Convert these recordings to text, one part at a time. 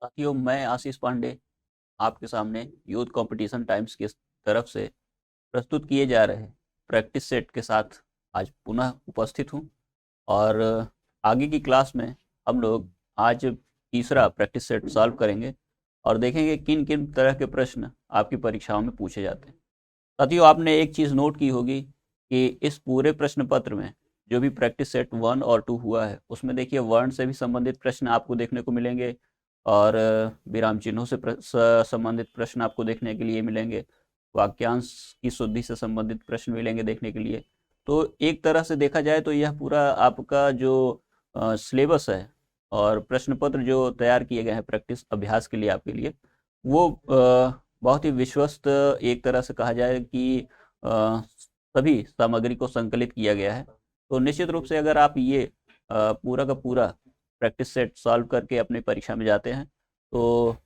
साथियों, मैं आशीष पांडे आपके सामने यूथ कंपटीशन टाइम्स की तरफ से प्रस्तुत किए जा रहे प्रैक्टिस सेट के साथ आज पुनः उपस्थित हूं। और आगे की क्लास में हम लोग आज तीसरा प्रैक्टिस सेट सॉल्व करेंगे और देखेंगे किन किन तरह के प्रश्न आपकी परीक्षाओं में पूछे जाते हैं। साथियों, आपने एक चीज़ नोट की होगी कि इस पूरे प्रश्न पत्र में जो भी प्रैक्टिस सेट 1 और 2 हुआ है उसमें देखिए वर्ण से भी संबंधित प्रश्न आपको देखने को मिलेंगे और विराम चिन्हों से संबंधित प्रश्न आपको देखने के लिए मिलेंगे, वाक्यांश की शुद्धि से संबंधित प्रश्न मिलेंगे देखने के लिए। तो एक तरह से देखा जाए तो यह पूरा आपका जो सिलेबस है और प्रश्न पत्र जो तैयार किए गए हैं प्रैक्टिस अभ्यास के लिए आपके लिए, वो बहुत ही विश्वस्त एक तरह से कहा जाए कि सभी सामग्री को संकलित किया गया है। तो निश्चित रूप से अगर आप ये पूरा का पूरा प्रैक्टिस सेट सॉल्व करके अपनी परीक्षा में जाते हैं तो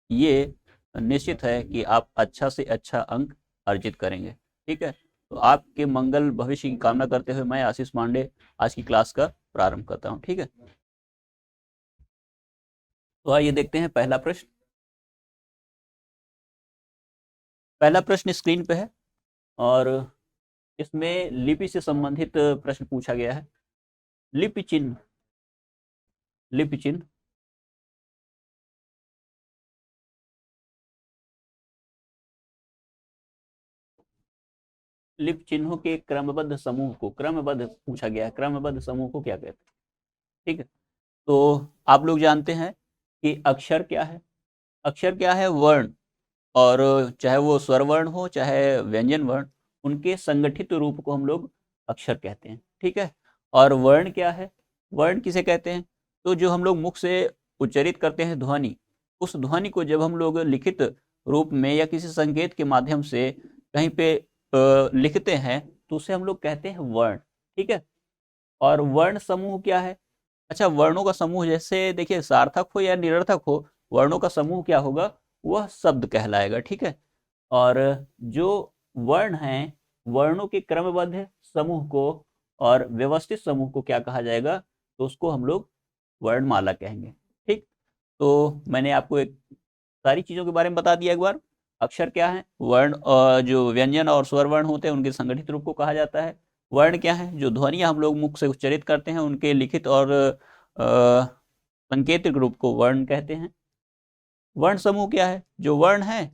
ये निश्चित है कि आप अच्छा से अच्छा अंक अर्जित करेंगे। ठीक है, तो आपके मंगल भविष्य की कामना करते हुए मैं आशीष पांडे आज की क्लास का प्रारंभ करता हूँ। ठीक है, तो आइए देखते हैं पहला प्रश्न। पहला प्रश्न स्क्रीन पे है और इसमें लिपि से संबंधित प्रश्न पूछा गया है। लिपि चिन्ह, लिपि चिन्ह लिपि चिन्हों के क्रमबद्ध समूह को, क्रमबद्ध पूछा गया है, क्रमबद्ध समूह को क्या कहते हैं। ठीक है, तो आप लोग जानते हैं कि अक्षर क्या है। अक्षर क्या है? वर्ण, और चाहे वो स्वर वर्ण हो चाहे व्यंजन वर्ण, उनके संगठित रूप को हम लोग अक्षर कहते हैं। ठीक है, और वर्ण क्या है? वर्ण किसे कहते हैं? तो जो हम लोग मुख से उच्चारित करते हैं ध्वनि, उस ध्वनि को जब हम लोग लिखित रूप में या किसी संकेत के माध्यम से कहीं पे लिखते हैं तो उसे हम लोग कहते हैं वर्ण। ठीक है, और वर्ण समूह क्या है? अच्छा, वर्णों का समूह जैसे देखिए सार्थक हो या निरर्थक हो, वर्णों का समूह क्या होगा? वह शब्द कहलाएगा। ठीक है, और जो वर्ण हैं, वर्णों के क्रमबद्ध समूह को और व्यवस्थित समूह को क्या कहा जाएगा? तो उसको हम लोग वर्णमाला कहेंगे। ठीक, तो मैंने आपको एक सारी चीजों के बारे में बता दिया एक बार। अक्षर क्या है? वर्ण, जो व्यंजन और स्वर वर्ण होते हैं उनके संगठित रूप को कहा जाता है। वर्ण क्या है? जो ध्वनियां हम लोग मुख से उच्चारित करते हैं उनके लिखित और संकेतिक रूप को वर्ण कहते हैं। वर्ण समूह क्या है? जो वर्ण है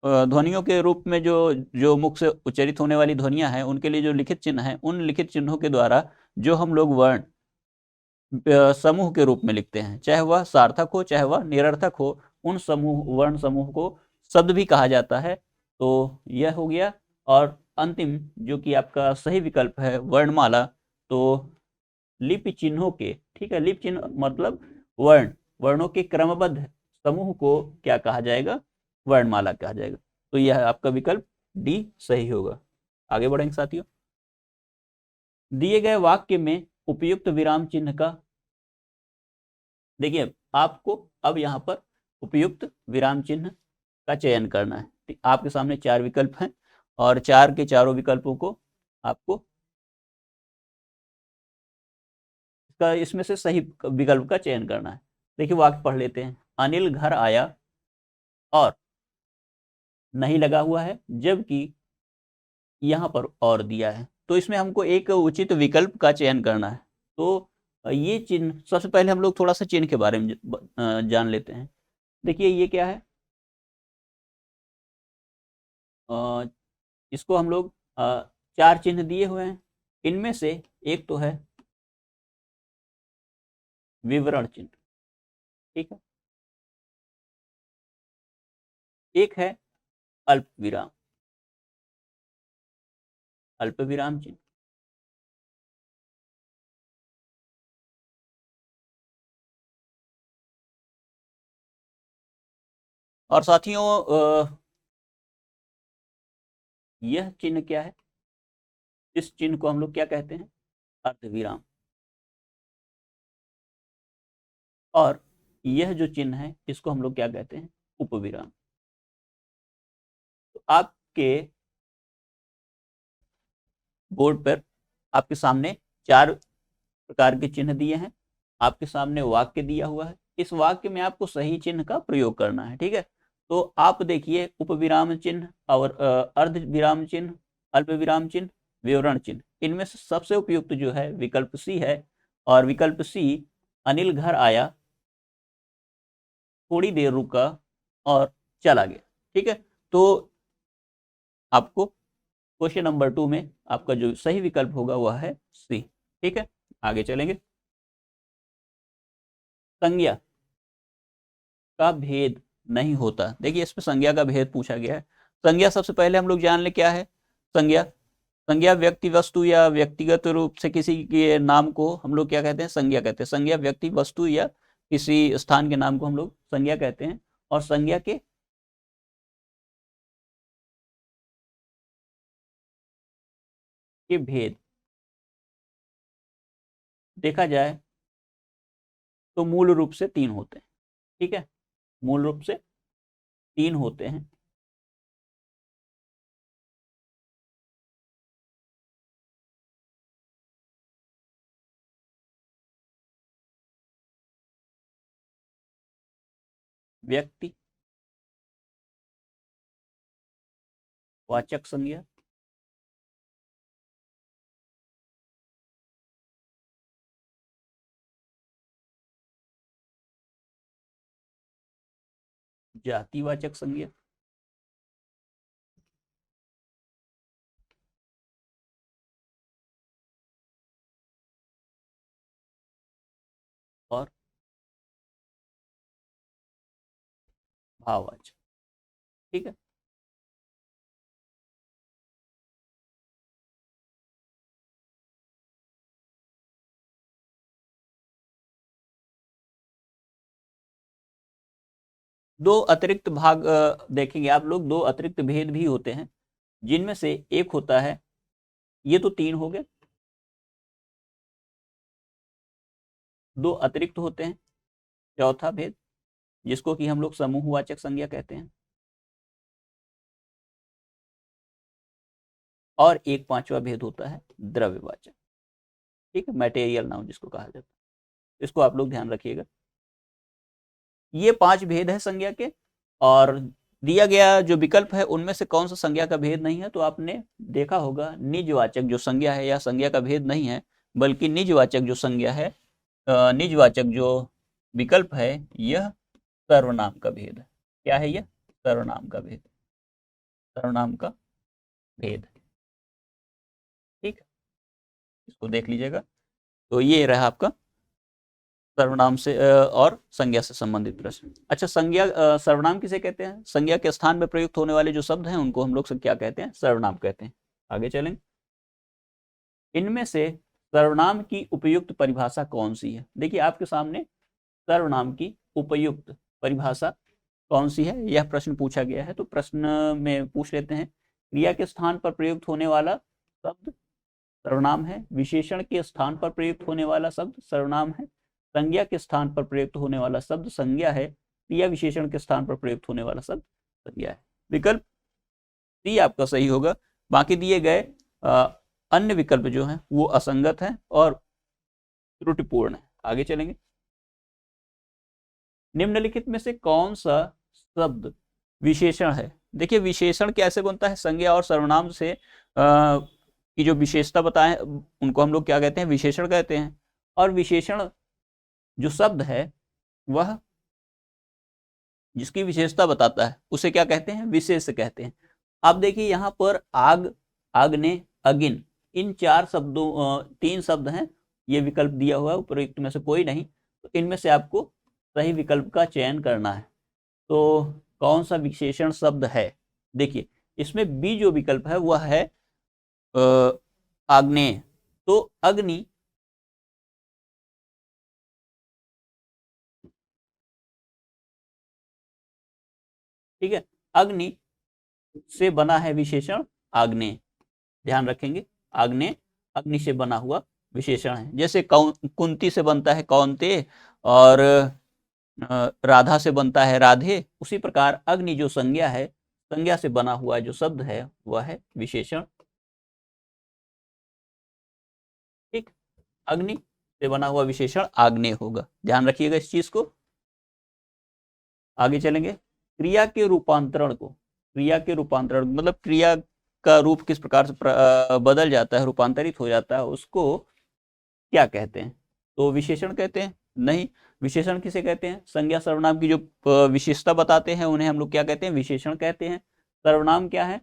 ध्वनियों के रूप में जो जो मुख से उच्चारित होने वाली ध्वनियां हैं उनके लिए जो लिखित चिन्ह हैं, उन लिखित चिन्हों के द्वारा जो हम लोग वर्ण समूह के रूप में लिखते हैं, चाहे वह सार्थक हो चाहे वह निरर्थक हो, उन समूह वर्ण समूह को शब्द भी कहा जाता है। तो यह हो गया। और अंतिम जो कि आपका सही विकल्प है वर्णमाला, तो लिपि चिन्हों के, ठीक है, लिपि चिन्ह मतलब वर्णों के क्रमबद्ध समूह को क्या कहा जाएगा? वर्णमाला कहा जाएगा। तो यह आपका विकल्प डी सही होगा। आगे बढ़ेंगे साथियों। दिए गए वाक्य में उपयुक्त विराम चिन्ह का, देखिए आपको अब यहाँ पर उपयुक्त विराम चिन्ह का चयन करना है। आपके सामने 4 विकल्प हैं और 4 के चारों विकल्पों को आपको इसमें से सही विकल्प का चयन करना है। देखिए वाक्य पढ़ लेते हैं। अनिल घर आया और नहीं लगा हुआ है, जबकि यहाँ पर और दिया है, तो इसमें हमको एक उचित विकल्प का चयन करना है। तो ये चिन्ह, सबसे पहले हम लोग थोड़ा सा चिन्ह के बारे में जान लेते हैं। देखिए ये क्या है? इसको हम लोग 4 चिन्ह दिए हुए हैं। इनमें से एक तो है विवरण चिन्ह, ठीक है, एक है अल्प विराम, अल्प विराम चिन्ह, और साथियों यह चिन्ह क्या है? इस चिन्ह को हम लोग क्या कहते हैं? अर्धविराम। और यह जो चिन्ह है इसको हम लोग क्या कहते हैं? उपविराम। तो आपके बोर्ड पर आपके सामने 4 प्रकार के चिन्ह दिए हैं। आपके सामने वाक्य दिया हुआ है, इस वाक्य में आपको सही चिन्ह का प्रयोग करना है। ठीक है, तो आप देखिए उपविराम चिन्ह और अर्ध विराम चिन्ह, अल्प विराम चिन्ह, विवरण चिन्ह, इनमें से सबसे उपयुक्त जो है विकल्प सी है। और विकल्प सी, अनिल घर आया, थोड़ी देर रुका और चला गया। ठीक है, तो आपको क्वेश्चन नंबर 2 में आपका जो सही विकल्प होगा वह है सी। ठीक है, आगे चलेंगे। संज्ञा का भेद नहीं होता। देखिए इसमें संज्ञा का भेद पूछा गया है। संज्ञा सबसे पहले हम लोग जान ले क्या है। संज्ञा, संज्ञा व्यक्ति वस्तु या व्यक्तिगत रूप से किसी के नाम को हम लोग क्या कहते हैं, संज्ञा कहते हैं। संज्ञा व्यक्ति वस्तु या किसी स्थान के नाम को हम लोग संज्ञा कहते हैं। और संज्ञा के भेद देखा जाए तो मूल रूप से 3 होते हैं। ठीक है, मूल रूप से 3 होते हैं। व्यक्ति वाचक संज्ञा, जातिवाचक संज्ञा और भाववाचक। ठीक है, दो अतिरिक्त भाग देखेंगे आप लोग, दो अतिरिक्त भेद भी होते हैं, जिनमें से एक होता है, ये तो 3 हो गए, दो अतिरिक्त होते हैं। चौथा भेद जिसको कि हम लोग समूहवाचक संज्ञा कहते हैं, और एक पांचवा भेद होता है द्रव्यवाचक। ठीक है, मटेरियल नाउन जिसको कहा जाता है, इसको आप लोग ध्यान रखिएगा। ये 5 भेद है संज्ञा के, और दिया गया जो विकल्प है उनमें से कौन सा संज्ञा का भेद नहीं है, तो आपने देखा होगा निजवाचक जो संज्ञा है, या संज्ञा का भेद नहीं है, बल्कि निजवाचक जो संज्ञा है, निजवाचक जो विकल्प है, यह सर्वनाम का भेद है। क्या है यह? सर्वनाम का भेद, सर्वनाम का भेद। ठीक है, इसको देख लीजिएगा। तो ये रहा आपका सर्वनाम से और संज्ञा से संबंधित प्रश्न। अच्छा, संज्ञा सर्वनाम किसे कहते हैं? संज्ञा के स्थान में प्रयुक्त होने वाले जो शब्द हैं उनको हम लोग से क्या कहते हैं? सर्वनाम कहते हैं। आगे चलेंगे। इनमें से सर्वनाम की उपयुक्त परिभाषा कौन सी है? देखिए आपके सामने सर्वनाम की उपयुक्त परिभाषा कौन सी है, यह प्रश्न पूछा गया है। तो प्रश्न में पूछ लेते हैं, क्रिया के स्थान पर प्रयुक्त होने वाला शब्द सर्वनाम है, विशेषण के स्थान पर प्रयुक्त होने वाला शब्द सर्वनाम है, संज्ञा के स्थान पर प्रयुक्त होने वाला शब्द संज्ञा है, क्रिया विशेषण के स्थान पर प्रयुक्त होने वाला शब्द संज्ञा है। विकल्प सी आपका सही होगा। बाकी दिए गए अन्य विकल्प जो हैं वो असंगत हैं और त्रुटिपूर्ण है। आगे चलेंगे। निम्नलिखित में से कौन सा शब्द विशेषण है? देखिए विशेषण कैसे बनता है? संज्ञा और सर्वनाम से की जो विशेषता बताएं उनको हम लोग क्या कहते हैं? विशेषण कहते हैं। और विशेषण जो शब्द है वह जिसकी विशेषता बताता है उसे क्या कहते हैं? विशेष कहते हैं। आप देखिए यहाँ पर आग, आग्ने, अगिन, इन 4 शब्दों 3 शब्द हैं। ये विकल्प दिया हुआ है, उपयुक्त में से कोई नहीं। तो इनमें से आपको सही विकल्प का चयन करना है। तो कौन सा विशेषण शब्द है? देखिए इसमें बी जो विकल्प है वह है आग्नेय। तो अग्नि ठीक है, अग्नि से बना है विशेषण आग्नेय। ध्यान रखेंगे, आग्नेय अग्नि से बना हुआ विशेषण है। जैसे कुंती से बनता है कौनते, और राधा से बनता है राधे, उसी प्रकार अग्नि जो संज्ञा है, संज्ञा से बना हुआ जो शब्द है वह है विशेषण। ठीक, अग्नि से बना हुआ विशेषण आग्नेय होगा। ध्यान रखिएगा इस चीज को। आगे चलेंगे। क्रिया के रूपांतरण को, क्रिया के रूपांतरण मतलब क्रिया का रूप किस प्रकार से बदल जाता है, रूपांतरित हो जाता है, उसको क्या कहते हैं? तो विशेषण कहते हैं? नहीं। विशेषण किसे कहते हैं? संज्ञा सर्वनाम की जो विशेषता बताते हैं उन्हें हम लोग क्या कहते हैं? विशेषण कहते हैं। सर्वनाम क्या है?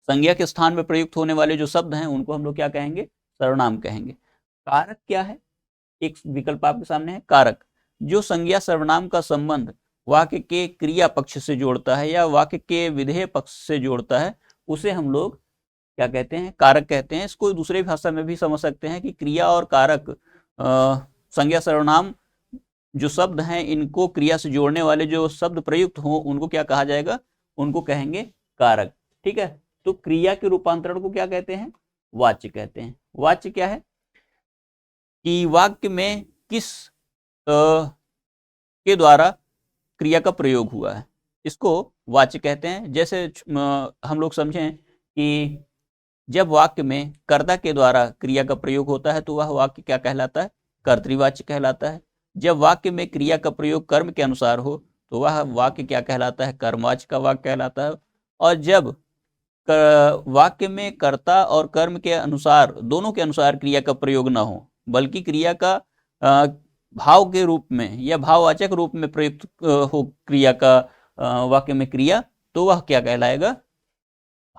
संज्ञा के स्थान में प्रयुक्त होने वाले जो शब्द हैं उनको हम लोग क्या कहेंगे? सर्वनाम कहेंगे। कारक क्या है? एक विकल्प आपके सामने है कारक, जो संज्ञा सर्वनाम का संबंध वाक्य के क्रिया पक्ष से जोड़ता है या वाक्य के विधेय पक्ष से जोड़ता है, उसे हम लोग क्या कहते हैं? कारक कहते हैं। इसको दूसरे भाषा में भी समझ सकते हैं कि क्रिया और कारक, संज्ञा सर्वनाम जो शब्द हैं इनको क्रिया से जोड़ने वाले जो शब्द प्रयुक्त हो उनको क्या कहा जाएगा? उनको कहेंगे कारक। ठीक है। तो क्रिया के रूपांतरण को क्या कहते हैं? वाच्य कहते हैं। वाच्य क्या है? कि वाक्य में किस के द्वारा क्रिया का प्रयोग हुआ है, इसको वाच्य कहते हैं। जैसे हम लोग समझें कि जब वाक्य में कर्ता के द्वारा क्रिया का प्रयोग होता है तो वह वाक्य क्या कहलाता है? कर्तृवाच्य कहलाता है। जब वाक्य में क्रिया का प्रयोग कर्म के अनुसार हो तो वह वाक्य क्या कहलाता है? कर्मवाच्य का वाक्य कहलाता है। और जब वाक्य में कर्ता और कर्म के अनुसार, दोनों के अनुसार क्रिया का प्रयोग न हो, बल्कि क्रिया का भाव के रूप में या भाववाचक रूप में प्रयुक्त हो क्रिया का, वाक्य में क्रिया, तो वह क्या कहलाएगा?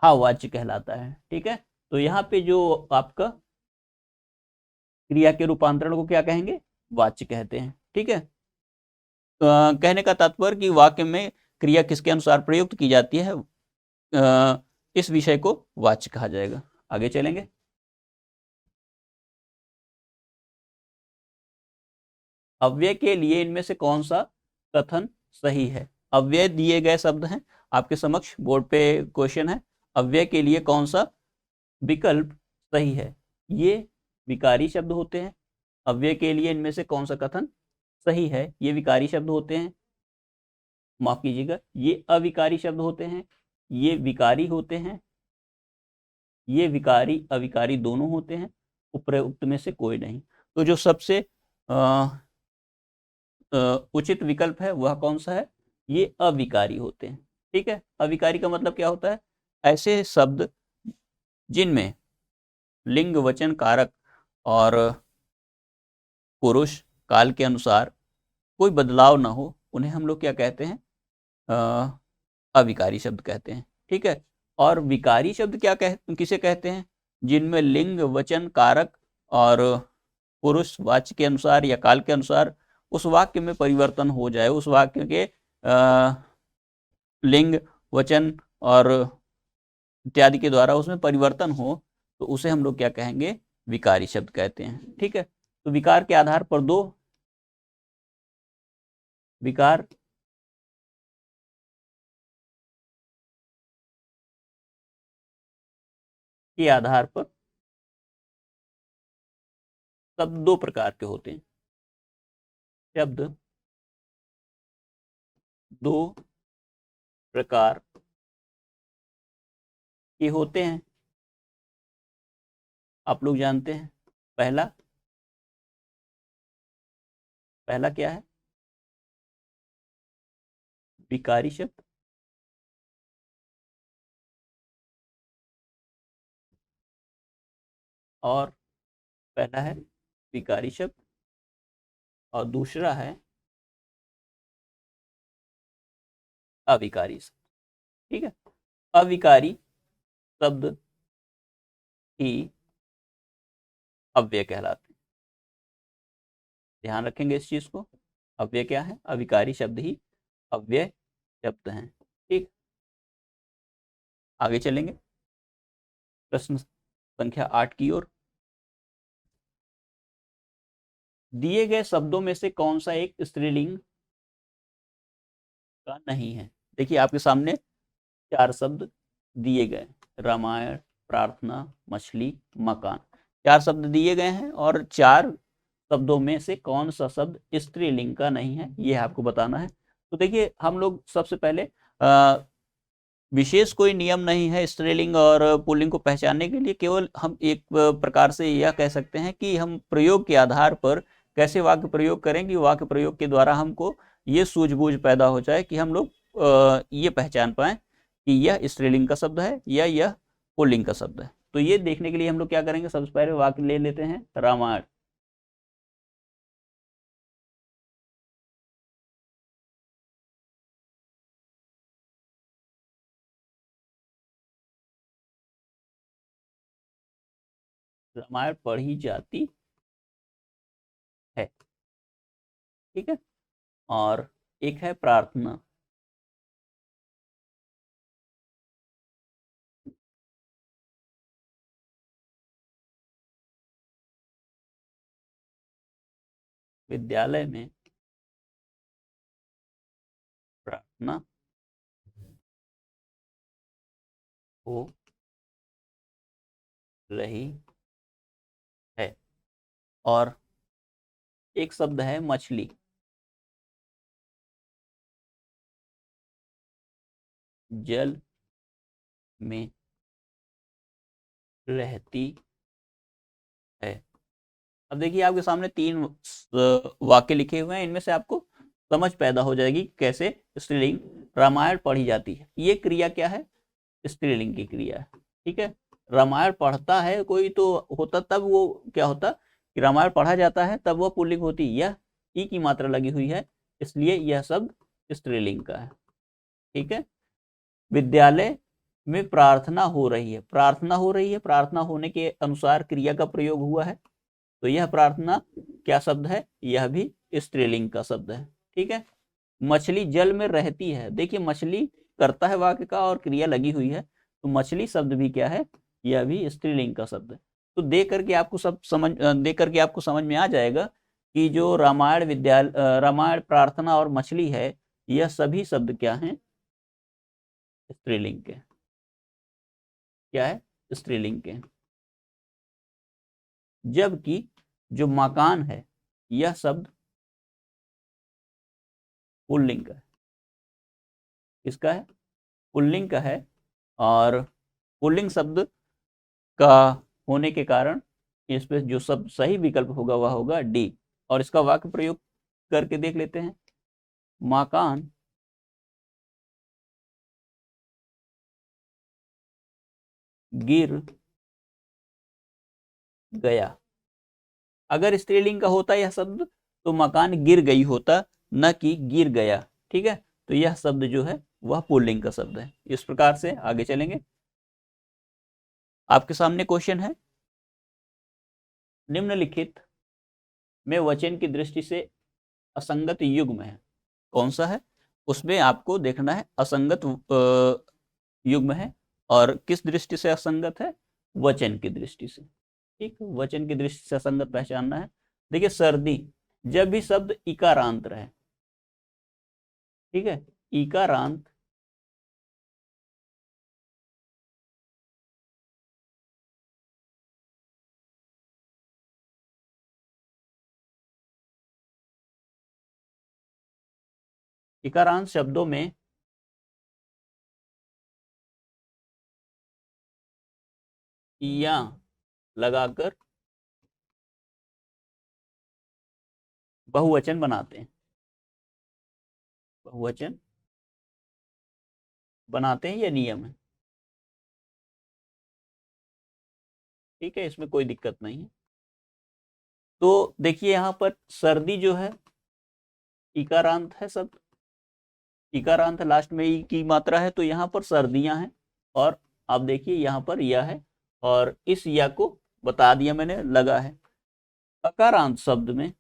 भाववाच्य कहलाता है। ठीक है। तो यहाँ पे जो आपका क्रिया के रूपांतरण को क्या कहेंगे? वाच्य कहते हैं। ठीक है। कहने का तात्पर्य कि वाक्य में क्रिया किसके अनुसार प्रयुक्त की जाती है, इस विषय को वाच्य कहा जाएगा। आगे चलेंगे। अव्यय के लिए इनमें से कौन सा कथन सही है? अव्यय दिए गए शब्द हैं आपके समक्ष, बोर्ड पे क्वेश्चन है। अव्यय के लिए कौन सा विकल्प सही है? ये विकारी शब्द होते हैं। अव्यय के लिए इनमें से कौन सा कथन सही है? ये विकारी शब्द होते हैं। माफ कीजिएगा, ये अविकारी शब्द होते हैं। ये विकारी होते हैं। ये विकारी अविकारी दोनों होते हैं। उपरोक्त में से कोई नहीं। तो जो सबसे उचित विकल्प है वह कौन सा है? ये अविकारी होते हैं। ठीक है। अविकारी का मतलब क्या होता है? ऐसे शब्द जिनमें लिंग, वचन, कारक और पुरुष काल के अनुसार कोई बदलाव ना हो, उन्हें हम लोग क्या कहते हैं? अविकारी शब्द कहते हैं। ठीक है। और विकारी शब्द किसे कहते हैं? जिनमें लिंग, वचन, कारक और पुरुष वाच्य के अनुसार या काल के अनुसार उस वाक्य में परिवर्तन हो जाए, उस वाक्य के लिंग, वचन और इत्यादि के द्वारा उसमें परिवर्तन हो, तो उसे हम लोग क्या कहेंगे? विकारी शब्द कहते हैं। ठीक है। तो विकार के आधार पर दो विकार के आधार पर शब्द दो प्रकार के होते हैं। शब्द दो प्रकार के होते हैं, आप लोग जानते हैं। पहला क्या है? विकारी शब्द। और पहला है विकारी शब्द और दूसरा है अविकारी शब्द। ठीक है। अविकारी शब्द ही अव्यय कहलाते हैं। ध्यान रखेंगे इस चीज को। अव्यय क्या है? अविकारी शब्द ही अव्यय शब्द हैं। ठीक। आगे चलेंगे प्रश्न संख्या 8 की ओर। दिए गए शब्दों में से कौन सा एक स्त्रीलिंग का नहीं है? देखिए आपके सामने 4 शब्द दिए गए, रामायण, प्रार्थना, मछली, मकान। 4 शब्द दिए गए हैं और 4 शब्दों में से कौन सा शब्द स्त्रीलिंग का नहीं है, ये आपको बताना है। तो देखिए हम लोग सबसे पहले विशेष कोई नियम नहीं है स्त्रीलिंग और पुल्लिंग को पहचानने के लिए। केवल हम एक प्रकार से यह कह सकते हैं कि हम प्रयोग के आधार पर कैसे वाक्य प्रयोग करेंगे, वाक्य प्रयोग के द्वारा हमको ये सूझबूझ पैदा हो जाए कि हम लोग ये पहचान पाए कि यह स्त्रीलिंग का शब्द है या यह पुल्लिंग का शब्द है। तो ये देखने के लिए हम लोग क्या करेंगे, सबसे पहले वाक्य ले लेते हैं रामायण। रामायण पढ़ी जाती है, ठीक है। और एक है प्रार्थना। विद्यालय में प्रार्थना हो रही है। और एक शब्द है मछली। जल में रहती है। अब देखिए आपके सामने 3 वाक्य लिखे हुए हैं, इनमें से आपको समझ पैदा हो जाएगी कैसे स्त्रीलिंग रामायण पढ़ी जाती है। ये क्रिया क्या है, स्त्रीलिंग की क्रिया है, ठीक है। रामायण पढ़ता है कोई तो होता, तब वो क्या होता कि रामायण पढ़ा जाता है तब वह पुल्लिंग होती। यह ई की मात्रा लगी हुई है, इसलिए यह शब्द स्त्रीलिंग का है, ठीक है। विद्यालय में प्रार्थना हो रही है, प्रार्थना हो रही है, प्रार्थना होने के अनुसार क्रिया का प्रयोग हुआ है, तो यह प्रार्थना क्या शब्द है, यह भी स्त्रीलिंग का शब्द है, ठीक है। मछली जल में रहती है, देखिए मछली करता है वाक्य का और क्रिया लगी हुई है, तो मछली शब्द भी क्या है, यह भी स्त्रीलिंग का शब्द है। तो देख करके आपको सब समझ देख करके आपको समझ में आ जाएगा कि जो रामायण प्रार्थना और मछली है, यह सभी शब्द क्या हैं, स्त्रीलिंग के। क्या है, स्त्रीलिंग के। जबकि जो मकान है, यह शब्द पुल्लिंग का है। किसका है, पुल्लिंग का है। और पुल्लिंग शब्द का होने के कारण इस पे जो सब सही विकल्प होगा वह होगा डी। और इसका वाक्य प्रयोग करके देख लेते हैं। मकान गिर गया। अगर स्त्रीलिंग का होता यह शब्द तो मकान गिर गई होता, न कि गिर गया, ठीक है। तो यह शब्द जो है वह पुल्लिंग का शब्द है। इस प्रकार से आगे चलेंगे। आपके सामने क्वेश्चन है, निम्नलिखित में वचन की दृष्टि से असंगत युग्म है, कौन सा है। उसमें आपको देखना है असंगत युग्म है, और किस दृष्टि से असंगत है, वचन की दृष्टि से, ठीक। वचन की दृष्टि से असंगत पहचानना है। देखिए सर्दी, जब भी शब्द इकारांत रहे, ठीक है, इकारांत इकारांत शब्दों में या लगाकर बहुवचन बनाते हैं, बहुवचन बनाते हैं, यह नियम है, ठीक है, इसमें कोई दिक्कत नहीं है। तो देखिए यहाँ पर सर्दी जो है इकारांत है शब्द, इकारांत लास्ट में ई की मात्रा है, तो यहाँ पर सर्दियां हैं। और आप देखिए यहाँ पर यह है, और इस या को बता दिया मैंने, लगा है। अकारांत शब्द में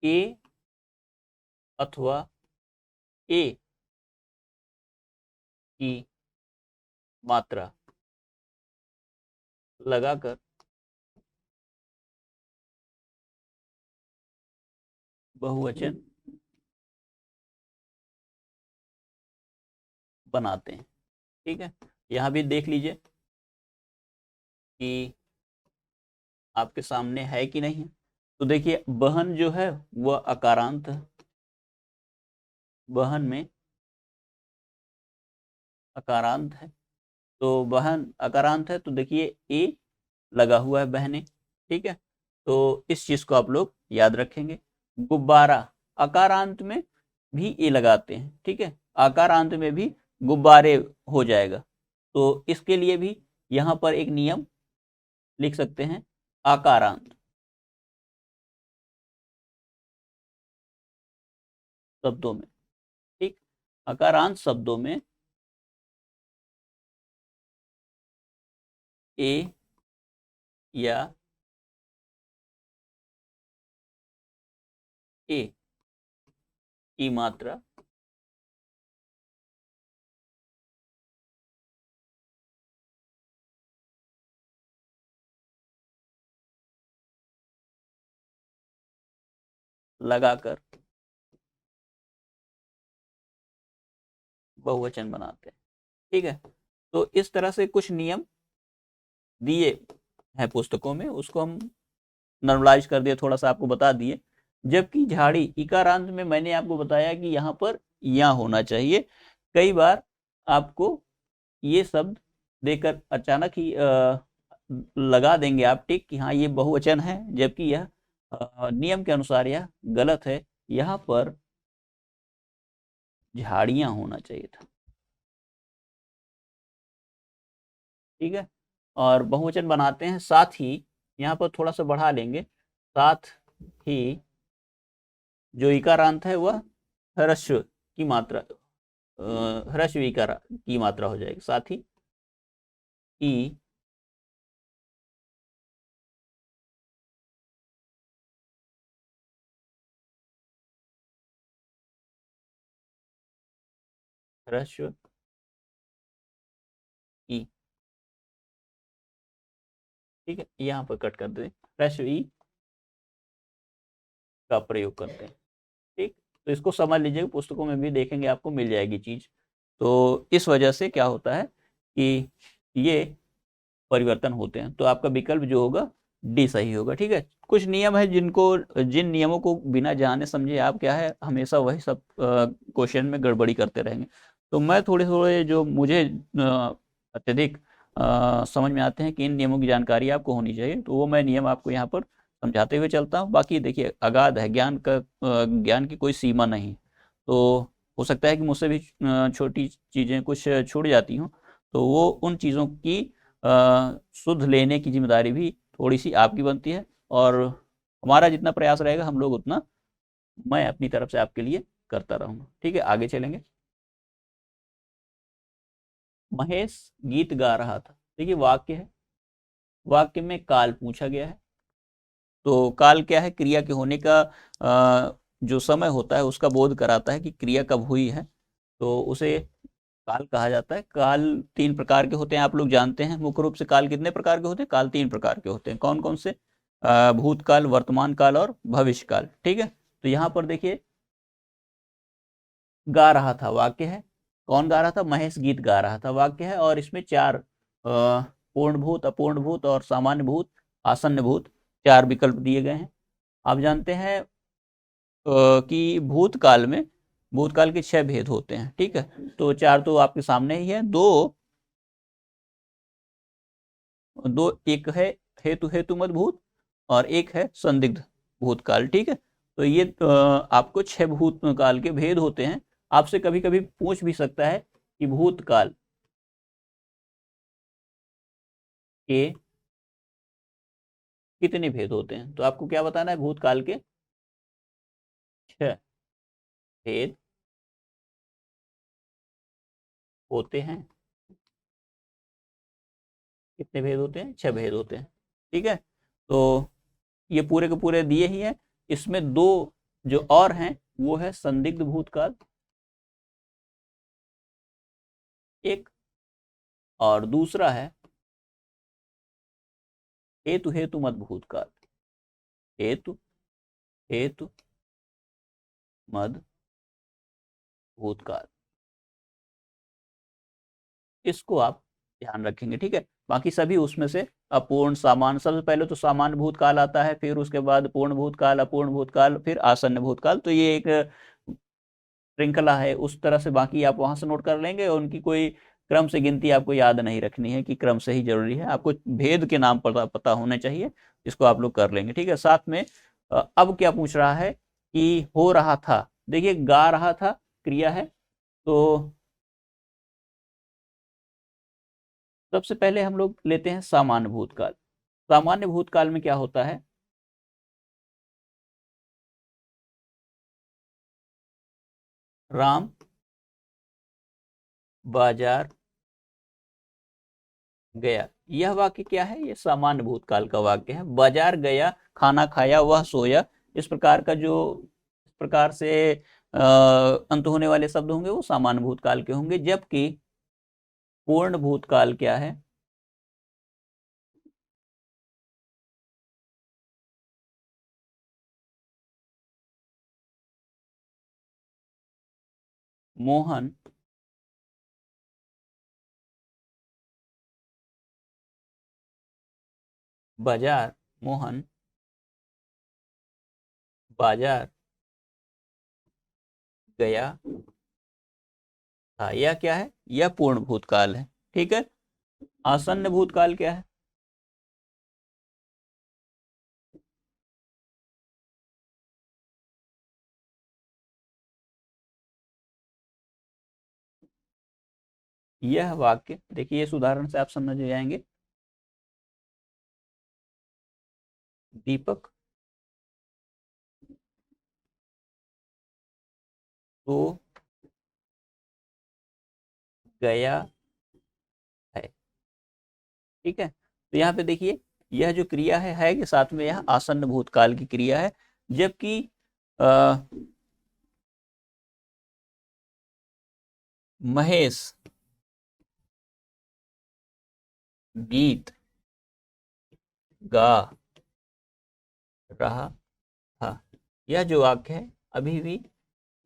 ए अथवा ए की मात्रा लगाकर बहुवचन बनाते हैं, ठीक है। यहाँ भी देख लीजिए कि आपके सामने है कि नहीं है। तो देखिए बहन जो है वह अकारांत है, वहन में अकारांत है, तो वहन अकारांत है तो देखिए ए लगा हुआ है बहने, ठीक है। तो इस चीज को आप लोग याद रखेंगे। गुब्बारा अकारांत में भी ए लगाते हैं, ठीक है, आकारांत में भी गुब्बारे हो जाएगा। तो इसके लिए भी यहाँ पर एक नियम लिख सकते हैं, आकारांत शब्दों में, ठीक, आकारांत शब्दों में ए या ए की मात्रा लगाकर बहुवचन बनाते हैं, ठीक है। तो इस तरह से कुछ नियम दिए हैं पुस्तकों में, उसको हम नॉर्मलाइज कर दिए, थोड़ा सा आपको बता दिए। जबकि झाड़ी इकारांत में मैंने आपको बताया कि यहाँ पर या होना चाहिए। कई बार आपको ये शब्द देकर अचानक ही लगा देंगे आप टिक कि हाँ ये बहुवचन है, जबकि यह नियम के अनुसार यह गलत है। यहाँ पर झाड़ियां होना चाहिए था, ठीक है। और बहुवचन बनाते हैं, साथ ही यहाँ पर थोड़ा सा बढ़ा लेंगे, साथ ही जो इकारांत है वह ह्रस्व की मात्रा, ह्रस्व इकार की मात्रा हो जाएगी, साथ ही ई ह्रस्व ई, ठीक है, यहाँ पर कट कर दें, ह्रस्व ई का प्रयोग करते हैं, ठीक। तो इसको समझ लीजिएगा, पुस्तकों में भी देखेंगे आपको मिल जाएगी चीज। तो इस वजह से क्या होता है कि ये परिवर्तन होते हैं, तो आपका विकल्प जो होगा डी सही होगा, ठीक है। कुछ नियम है जिन नियमों को बिना जाने समझे आप क्या है हमेशा वही सब क्वेश्चन में गड़बड़ी करते रहेंगे। तो मैं थोड़े थोड़े जो मुझे अत्यधिक समझ में आते हैं कि इन नियमों की जानकारी आपको होनी चाहिए, तो वो मैं नियम आपको यहाँ पर समझाते हुए चलता हूँ। बाकी देखिए अगाध है ज्ञान की कोई सीमा नहीं, तो हो सकता है कि मुझसे भी छोटी चीज़ें कुछ छूट जाती हों, तो वो उन चीज़ों की शुद्ध लेने की जिम्मेदारी भी थोड़ी सी आपकी बनती है, और हमारा जितना प्रयास रहेगा हम लोग उतना मैं अपनी तरफ से आपके लिए करता रहूँगा, ठीक है। आगे चलेंगे। महेश गीत गा रहा था, देखिए वाक्य है, वाक्य में काल पूछा गया है, तो काल क्या है, क्रिया के होने का जो समय होता है उसका बोध कराता है कि क्रिया कब हुई है, तो उसे काल कहा जाता है। काल तीन प्रकार के होते हैं, आप लोग जानते हैं मुख्य रूप से काल कितने प्रकार के होते हैं, काल तीन प्रकार के होते हैं, कौन कौन से, भूतकाल, वर्तमान काल और भविष्य काल, ठीक है। तो यहाँ पर देखिए गा रहा था वाक्य है, कौन गा रहा था, महेश गीत गा रहा था वाक्य है, और इसमें चार पूर्ण भूत, अपूर्ण भूत और सामान्य भूत, आसन्न भूत, चार विकल्प दिए गए हैं। आप जानते हैं कि भूतकाल के 6 भेद होते हैं, ठीक है। तो चार तो आपके सामने ही है, दो दो एक है हेतु मत भूत और एक है संदिग्ध भूतकाल, ठीक है। तो ये आपको 6 भूतकाल के भेद होते हैं। आपसे कभी कभी पूछ भी सकता है कि भूतकाल के कितने भेद होते हैं, तो आपको क्या बताना है, भूतकाल के 6 भेद होते हैं। कितने भेद होते हैं, 6 भेद होते हैं, ठीक है। तो ये पूरे के पूरे दिए ही हैं, इसमें दो जो और हैं वो है संदिग्ध भूतकाल एक, और दूसरा है हेतु मत भूतकाल, हेतु हेतु मद भूतकाल, इसको आप ध्यान रखेंगे, ठीक है। बाकी सभी उसमें से अपूर्ण, सामान्य, सबसे पहले तो सामान्य भूतकाल आता है, फिर उसके बाद पूर्ण भूतकाल, अपूर्ण भूतकाल, फिर आसन्न भूतकाल। तो ये एक श्रृंखला है उस तरह से बाकी आप वहां से नोट कर लेंगे, और उनकी कोई क्रम से गिनती आपको याद नहीं रखनी है कि क्रम से ही जरूरी है, आपको भेद के नाम पता होने चाहिए, इसको आप लोग कर लेंगे। ठीक है, साथ में अब क्या पूछ रहा है कि हो रहा था, देखिए गा रहा था क्रिया है, तो सबसे पहले हम लोग लेते हैं सामान्य भूतकाल। सामान्य भूतकाल में क्या होता है, राम बाजार गया, यह वाक्य क्या है, ये सामान्य भूतकाल का वाक्य है। बाजार गया, खाना खाया, वह सोया, इस प्रकार का जो इस प्रकार से अंत होने वाले शब्द होंगे वो सामान्य भूतकाल के होंगे। जबकि पूर्ण भूतकाल क्या है, मोहन बाजार, मोहन बाजार गया था, यह क्या है, यह पूर्ण भूतकाल है। ठीक है, आसन्न भूतकाल क्या है, यह वाक्य देखिए इस उदाहरण से आप समझ जाएंगे। दीपक तो गया है। ठीक है, तो यहाँ पे देखिए यह जो क्रिया है कि साथ में यह आसन्न भूतकाल की क्रिया है। जबकि महेश गीत गा रहा था, यह जो वाक्य है अभी भी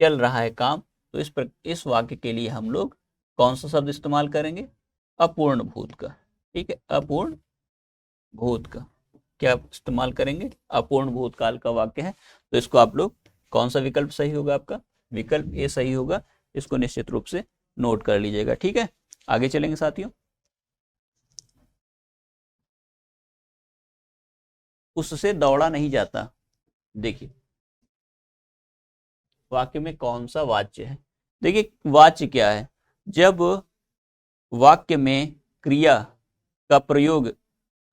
चल रहा है काम, तो इस वाक्य के लिए हम लोग कौन सा शब्द इस्तेमाल करेंगे, अपूर्ण भूत का। ठीक है, अपूर्ण भूत का क्या इस्तेमाल करेंगे, अपूर्ण भूतकाल का वाक्य है, तो इसको आप लोग कौन सा विकल्प सही होगा, आपका विकल्प ए सही होगा, इसको निश्चित रूप से नोट कर लीजिएगा। ठीक है, आगे चलेंगे साथियों। उससे दौड़ा नहीं जाता, देखिए वाक्य में कौन सा वाच्य है, देखिए वाच्य क्या है, जब वाक्य में क्रिया का प्रयोग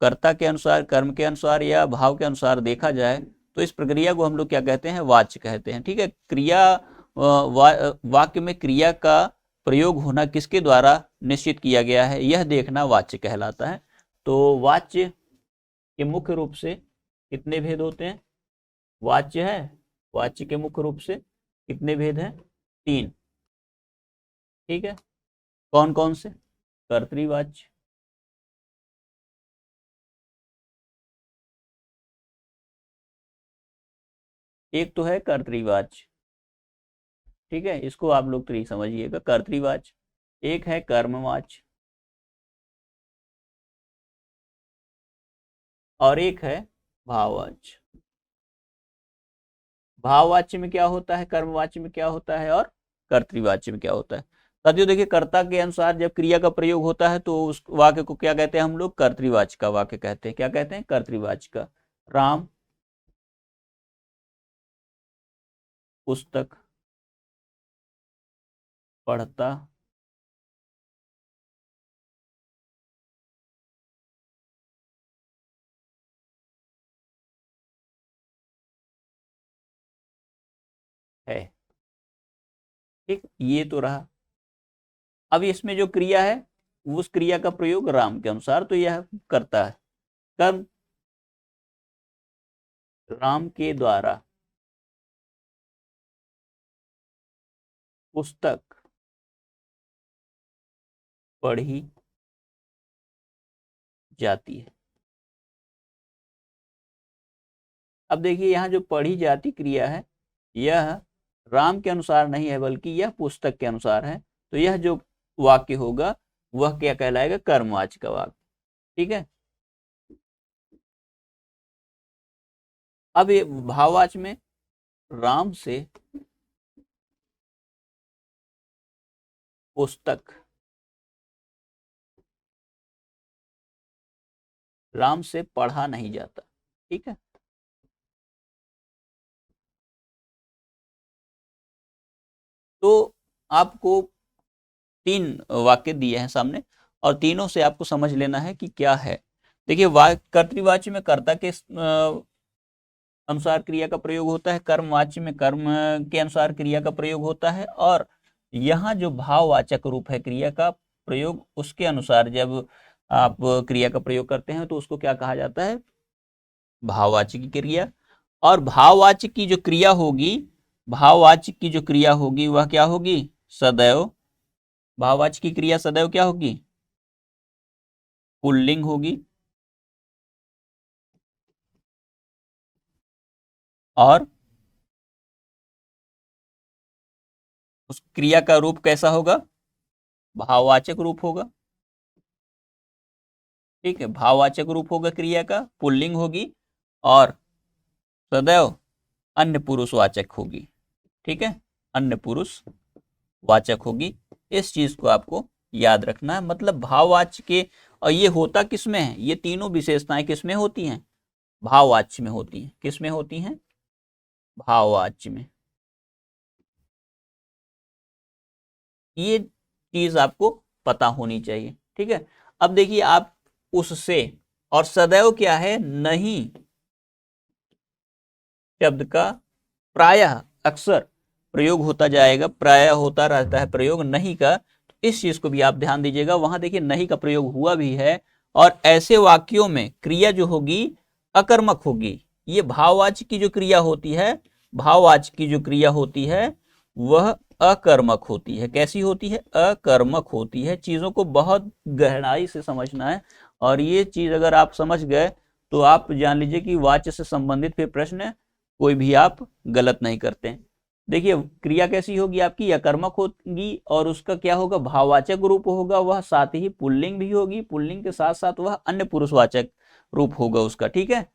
कर्ता के अनुसार, कर्म के अनुसार या भाव के अनुसार देखा जाए तो इस प्रक्रिया को हम लोग क्या कहते हैं, वाच्य कहते हैं। ठीक है, क्रिया वाक्य में क्रिया का प्रयोग होना किसके द्वारा निश्चित किया गया है, यह देखना वाच्य कहलाता है। तो वाच्य के मुख्य रूप से कितने भेद होते हैं, वाच्य है, वाच्य के मुख्य रूप से कितने भेद हैं, 3। ठीक है, कौन कौन से, कर्तृवाच्य, एक तो है कर्तृवाच्य, ठीक है, इसको आप लोग तो समझिएगा, कर्तृवाच्य, एक है कर्मवाच्य, और एक है भाववाच्य। भाववाच्य में क्या होता है, कर्मवाच्य में क्या होता है, और कर्तृवाच्य में क्या होता है। साथियों देखिए, कर्ता के अनुसार जब क्रिया का प्रयोग होता है तो उस वाक्य को क्या कहते हैं, हम लोग कर्तृवाच्य का वाक्य कहते हैं। क्या कहते हैं, कर्तृवाच्य का। राम पुस्तक पढ़ता है। ठीक, ये तो रहा। अब इसमें जो क्रिया है उस क्रिया का प्रयोग राम के अनुसार, तो यह करता है, कर्म राम के द्वारा पुस्तक पढ़ी जाती है। अब देखिए यहाँ जो पढ़ी जाती क्रिया है यह राम के अनुसार नहीं है बल्कि यह पुस्तक के अनुसार है, तो यह जो वाक्य होगा वह क्या कहलाएगा, कर्मवाच्य का वाक्य। ठीक है, अब ये भाववाच्य में राम से पुस्तक राम से पढ़ा नहीं जाता। ठीक है, तो आपको 3 वाक्य दिए हैं सामने और तीनों से आपको समझ लेना है कि क्या है। देखिए, कर्तृवाच्य में कर्ता के अनुसार क्रिया का प्रयोग होता है, कर्मवाच्य में कर्म के अनुसार क्रिया का प्रयोग होता है, और यहाँ जो भाववाचक रूप है क्रिया का प्रयोग, उसके अनुसार जब आप क्रिया का प्रयोग करते हैं तो उसको क्या कहा जाता है? भाववाच्य की क्रिया। और भाववाच्य की जो क्रिया होगी, भाववाच्य की जो क्रिया होगी वह क्या होगी? सदैव, भाववाच्य की क्रिया सदैव क्या होगी? पुल्लिंग होगी। और उस क्रिया का रूप कैसा होगा? भाववाचक रूप होगा। ठीक है, भाववाचक रूप होगा क्रिया का, पुल्लिंग होगी और सदैव अन्य पुरुषवाचक होगी। ठीक है, अन्य पुरुष वाचक होगी। इस चीज को आपको याद रखना है। मतलब भाववाच्य के, और ये होता किसमें है? ये तीनों विशेषताएं किसमें होती हैं? भाववाच्य में होती हैं। किसमें होती हैं? भाववाच्य में। ये चीज आपको पता होनी चाहिए। ठीक है, अब देखिए, आप उससे और सदैव क्या है? नहीं शब्द का प्रायः अक्सर प्रयोग होता जाएगा, प्रायः होता रहता है प्रयोग नहीं का। तो इस चीज को भी आप ध्यान दीजिएगा। वहां देखिए नहीं का प्रयोग हुआ भी है, और ऐसे वाक्यों में क्रिया जो होगी अकर्मक होगी। ये भाववाच्य की जो क्रिया होती है, भाववाच्य की जो क्रिया होती है वह अकर्मक होती है। कैसी होती है? अकर्मक होती है। चीजों को बहुत गहराई से समझना है, और ये चीज अगर आप समझ गए तो आप जान लीजिए कि वाच्य से संबंधित फिर प्रश्न कोई भी आप गलत नहीं करते। देखिए, क्रिया कैसी होगी आपकी? अकर्मक होगी, और उसका क्या होगा? भाववाचक रूप होगा वह, साथ ही पुल्लिंग भी होगी, पुल्लिंग के साथ साथ वह अन्य पुरुषवाचक रूप होगा उसका। ठीक है,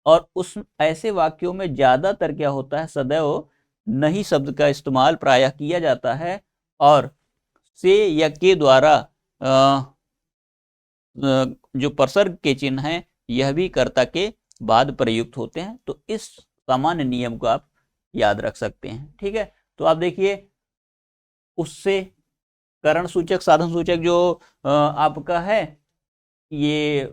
और उस ऐसे वाक्यों में ज्यादातर क्या होता है? सदैव नहीं शब्द का इस्तेमाल प्रायः किया जाता है, और से या के द्वारा जो प्रसर्ग के चिन्ह हैं यह भी कर्ता के बाद प्रयुक्त होते हैं। तो इस सामान्य नियम को आप याद रख सकते हैं। ठीक है, तो आप देखिए, उससे करण सूचक साधन सूचक जो आपका है, ये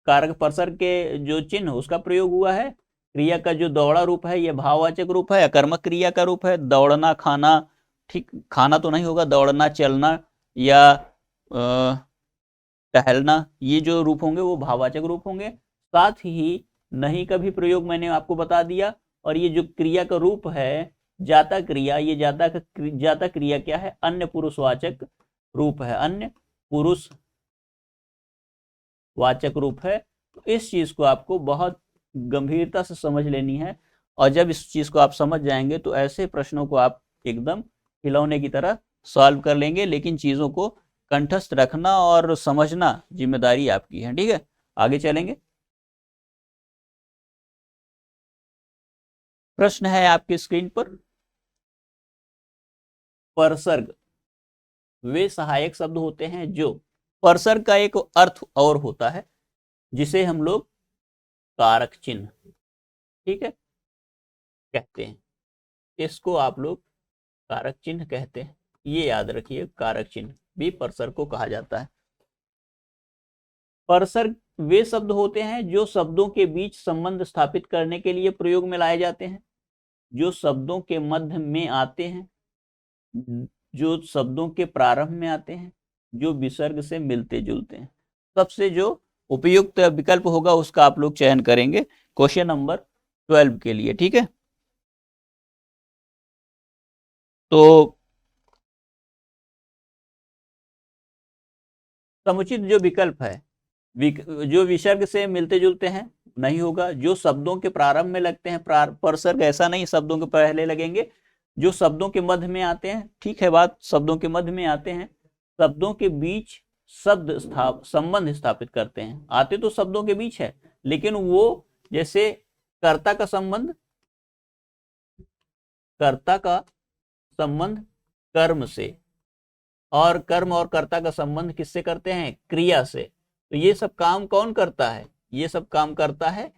कारक प्रसर्ग के जो चिन्ह उसका प्रयोग हुआ है। क्रिया का जो दौड़ा रूप है यह भाववाचक रूप है, अकर्मक क्रिया का रूप है। दौड़ना, खाना, ठीक, खाना तो नहीं होगा, दौड़ना, चलना या टहलना, ये जो रूप होंगे वो भाववाचक रूप होंगे। साथ ही नहीं का भी प्रयोग मैंने आपको बता दिया। और ये जो क्रिया का रूप है जाता क्रिया, ये जाता क्रिया क्या है? अन्य पुरुषवाचक रूप है, अन्य पुरुष वाचक रूप है। तो इस चीज को आपको बहुत गंभीरता से समझ लेनी है, और जब इस चीज को आप समझ जाएंगे तो ऐसे प्रश्नों को आप एकदम खिलौने की तरह सॉल्व कर लेंगे। लेकिन चीजों को कंठस्थ रखना और समझना जिम्मेदारी आपकी है। ठीक है, आगे चलेंगे। प्रश्न है आपकी स्क्रीन पर, परसर्ग वे सहायक शब्द होते हैं जो, परसर्ग का एक अर्थ और होता है जिसे हम लोग कारक चिन्ह, ठीक है, कहते हैं। इसको आप लोग कारक चिन्ह कहते हैं। ये याद रखिए, कारक चिन्ह भी परसर्ग को कहा जाता है। परसर्ग वे शब्द होते हैं जो शब्दों के बीच संबंध स्थापित करने के लिए प्रयोग में लाए जाते हैं, जो शब्दों के मध्य में आते हैं, जो शब्दों के प्रारंभ में आते हैं, जो विसर्ग से मिलते जुलते हैं। सबसे जो उपयुक्त विकल्प होगा उसका आप लोग चयन करेंगे क्वेश्चन नंबर 12 के लिए। ठीक है, तो समुचित जो विकल्प है, जो विसर्ग से मिलते जुलते हैं नहीं होगा, जो शब्दों के प्रारंभ में लगते हैं, परसर्ग ऐसा नहीं शब्दों के पहले लगेंगे, जो शब्दों के मध्य में आते हैं। ठीक है बात, शब्दों के मध्य में आते हैं, शब्दों के बीच संबंध स्थापित करते हैं। आते तो शब्दों के बीच है, लेकिन वो जैसे कर्ता का संबंध, कर्ता का संबंध कर्म से, और कर्म और कर्ता का संबंध किससे करते हैं? क्रिया से। तो ये सब काम कौन करता है? ये सब काम करता है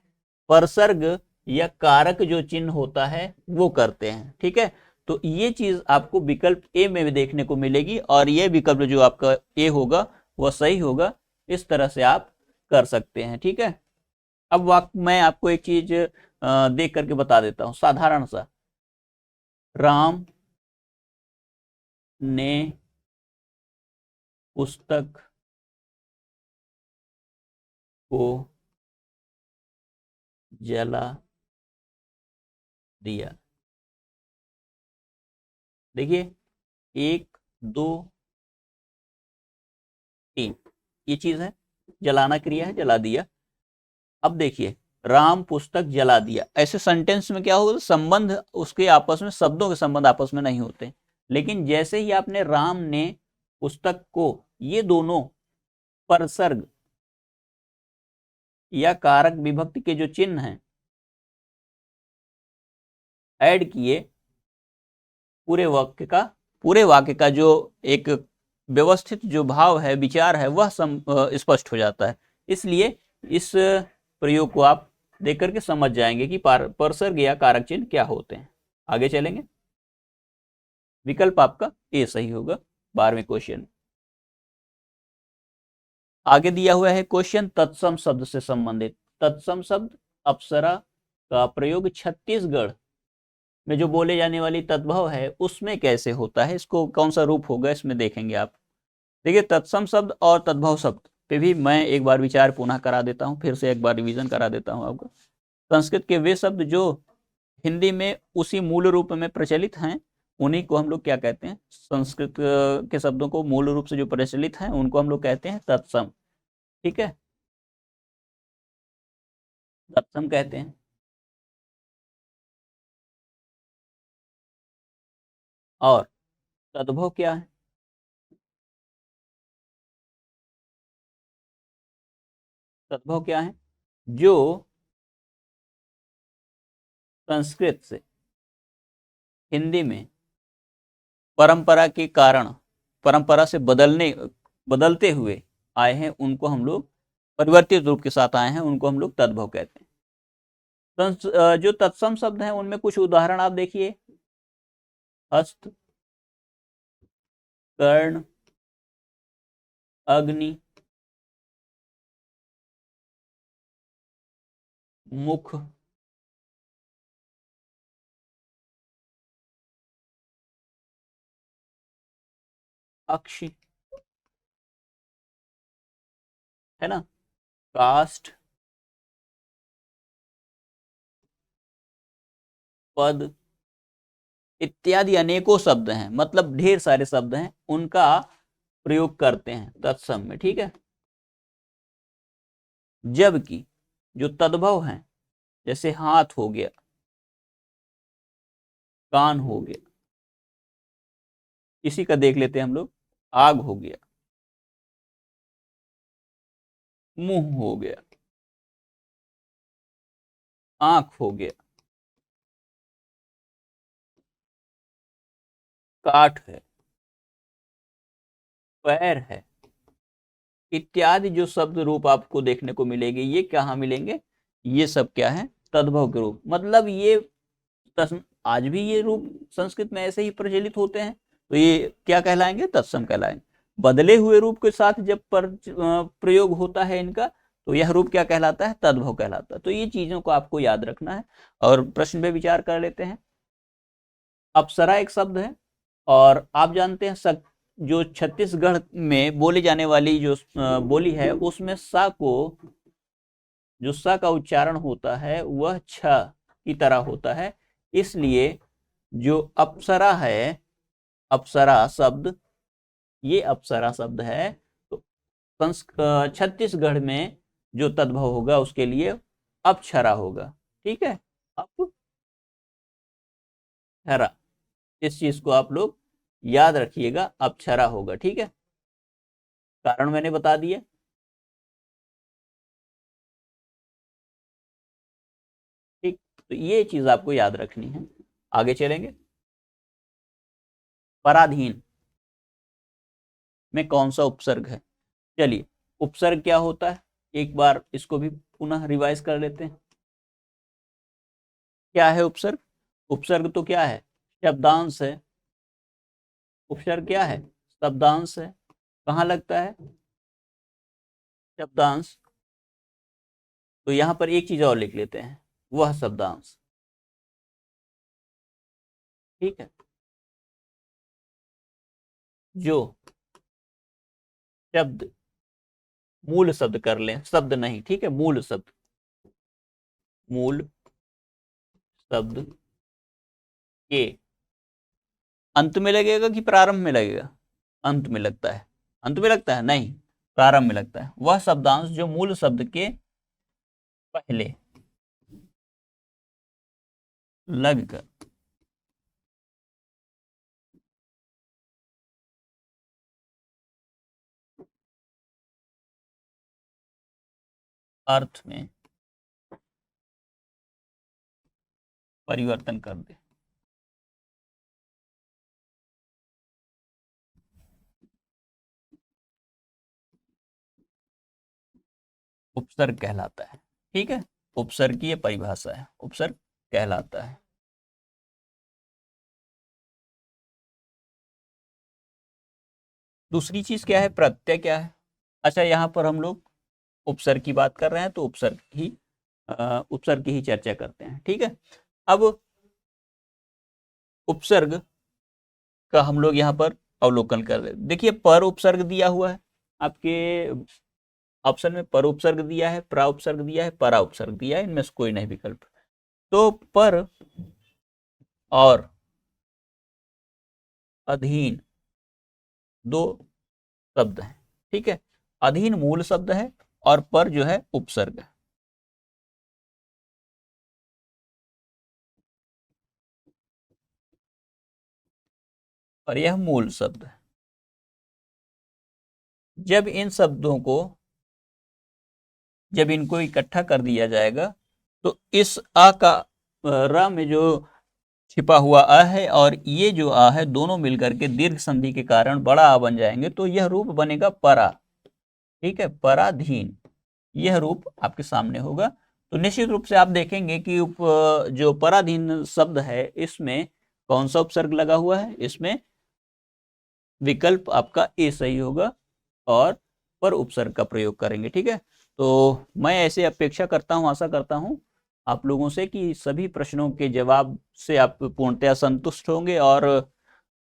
परसर्ग या कारक जो चिन्ह होता है वो करते हैं। ठीक है, तो ये चीज आपको विकल्प ए में भी देखने को मिलेगी और ये विकल्प जो आपका ए होगा वह सही होगा। इस तरह से आप कर सकते हैं। ठीक है, अब मैं आपको एक चीज देख करके बता देता हूं साधारण सा। राम ने पुस्तक को जला दिया। देखिए, एक, दो, तीन, ये चीज है, जलाना क्रिया है, जला दिया। अब देखिए, राम पुस्तक जला दिया, ऐसे सेंटेंस में क्या होगा? संबंध उसके आपस में, शब्दों के संबंध आपस में नहीं होते। लेकिन जैसे ही आपने राम ने पुस्तक को, ये दोनों परसर्ग या कारक विभक्ति के जो चिन्ह हैं ऐड किए, पूरे वाक्य का जो एक व्यवस्थित जो भाव है, विचार है, वह स्पष्ट हो जाता है। इसलिए इस प्रयोग को आप देख करके समझ जाएंगे कि परसर्ग या कारक चिन्ह क्या होते हैं। आगे चलेंगे, विकल्प आपका ए सही होगा 12वें क्वेश्चन। आगे दिया हुआ है क्वेश्चन तत्सम शब्द से संबंधित। तत्सम शब्द अप्सरा का प्रयोग छत्तीसगढ़ में जो बोले जाने वाली तद्भव है उसमें कैसे होता है, इसको कौन सा रूप होगा इसमें देखेंगे आप। देखिए, तत्सम शब्द और तद्भव शब्द पे भी मैं एक बार विचार पुनः करा देता हूँ, फिर से एक बार रिवीजन करा देता हूँ आपको। संस्कृत के वे शब्द जो हिंदी में उसी मूल रूप में प्रचलित हैं उन्हीं को हम लोग क्या कहते हैं? संस्कृत के शब्दों को मूल रूप से जो प्रचलित हैं उनको हम लोग कहते हैं तत्सम। ठीक है, तत्सम कहते हैं। और तद्भव क्या है? तद्भव क्या है? जो संस्कृत से हिंदी में परंपरा के कारण, परंपरा से बदलते हुए आए हैं, उनको हम लोग परिवर्तित रूप के साथ आए हैं, उनको हम लोग तद्भव कहते हैं। जो तत्सम शब्द हैं उनमें कुछ उदाहरण आप देखिए। हस्त, कर्ण, अग्नि, मुख, अक्ष, है ना, काष्ठ, पद इत्यादि अनेकों शब्द हैं, मतलब ढेर सारे शब्द हैं, उनका प्रयोग करते हैं तत्सम में। ठीक है, जबकि जो तद्भव हैं, जैसे हाथ हो गया, कान हो गया, इसी का देख लेते हैं हम लोग। आग हो गया, मुंह हो गया, आंख हो गया, काठ है, पैर है, इत्यादि जो शब्द रूप आपको देखने को मिलेंगे, ये कहाँ मिलेंगे? ये सब क्या है? तद्भव के रूप। मतलब ये आज भी ये रूप संस्कृत में ऐसे ही प्रचलित होते हैं, तो ये क्या कहलाएंगे? तत्सम कहलाएंगे। बदले हुए रूप के साथ जब प्रयोग होता है इनका, तो यह रूप क्या कहलाता है? तद्भव कहलाता है। तो ये चीजों को आपको याद रखना है और प्रश्न पे विचार कर लेते हैं। अप्सरा एक शब्द है और आप जानते हैं जो छत्तीसगढ़ में बोली जाने वाली जो बोली है उसमें सा को, जो सा का उच्चारण होता है वह छ की तरह होता है। इसलिए जो अप्सरा है, अप्सरा शब्द, ये अप्सरा शब्द है, तो छत्तीसगढ़ में जो तद्भव होगा उसके लिए अपक्षरा होगा। ठीक है, अपक्षरा, इस चीज को आप लोग याद रखिएगा, अपक्षरा होगा। ठीक है, कारण मैंने बता दिया। ठीक, तो ये चीज आपको याद रखनी है। आगे चलेंगे, पराधीन। में कौन सा उपसर्ग है। चलिए, उपसर्ग क्या होता है, एक बार इसको भी पुनः रिवाइज कर लेते हैं। क्या है उपसर्ग? उपसर्ग तो क्या है, शब्दांश है। उपसर्ग क्या है, शब्दांश है। कहाँ लगता है, शब्दांश। तो यहां पर एक चीज और लिख लेते हैं, वह शब्दांश। ठीक है, जो शब्द, मूल शब्द कर लें, शब्द नहीं, ठीक है, मूल शब्द, मूल शब्द के अंत में लगेगा कि प्रारंभ में लगेगा? अंत में लगता है। अंत में लगता है नहीं, प्रारंभ में लगता है। वह शब्दांश जो मूल शब्द के पहले लगकर अर्थ में परिवर्तन कर दे, उपसर्ग कहलाता है। ठीक है, उपसर्ग की यह परिभाषा है, उपसर्ग कहलाता है। दूसरी चीज क्या है, प्रत्यय क्या है। अच्छा, यहां पर हम लोग उपसर्ग की बात कर रहे हैं तो उपसर्ग की ही चर्चा करते हैं। ठीक है, अब उपसर्ग का हम लोग यहाँ पर अवलोकन कर रहे हैं। देखिए, पर उपसर्ग दिया हुआ है आपके ऑप्शन में, पर उपसर्ग दिया है, प्रा उपसर्ग दिया है, परा उपसर्ग दिया है, इनमें से कोई नहीं विकल्प। तो पर और अधीन दो शब्द हैं। ठीक है, अधीन मूल शब्द है और पर जो है उपसर्ग है। और यह मूल शब्द है। जब इन शब्दों को, जब इनको इकट्ठा कर दिया जाएगा तो इस आ का र में जो छिपा हुआ अ है और ये जो आ है, दोनों मिलकर के दीर्घ संधि के कारण बड़ा आ बन जाएंगे, तो यह रूप बनेगा परा। ठीक है, पराधीन, यह रूप आपके सामने होगा। तो निश्चित रूप से आप देखेंगे कि जो पराधीन शब्द है, इसमें कौन सा उपसर्ग लगा हुआ है, इसमें विकल्प आपका ए सही होगा और पर उपसर्ग का प्रयोग करेंगे। ठीक है, तो मैं ऐसे अपेक्षा करता हूं, आशा करता हूं आप लोगों से कि सभी प्रश्नों के जवाब से आप पूर्णतया संतुष्ट होंगे और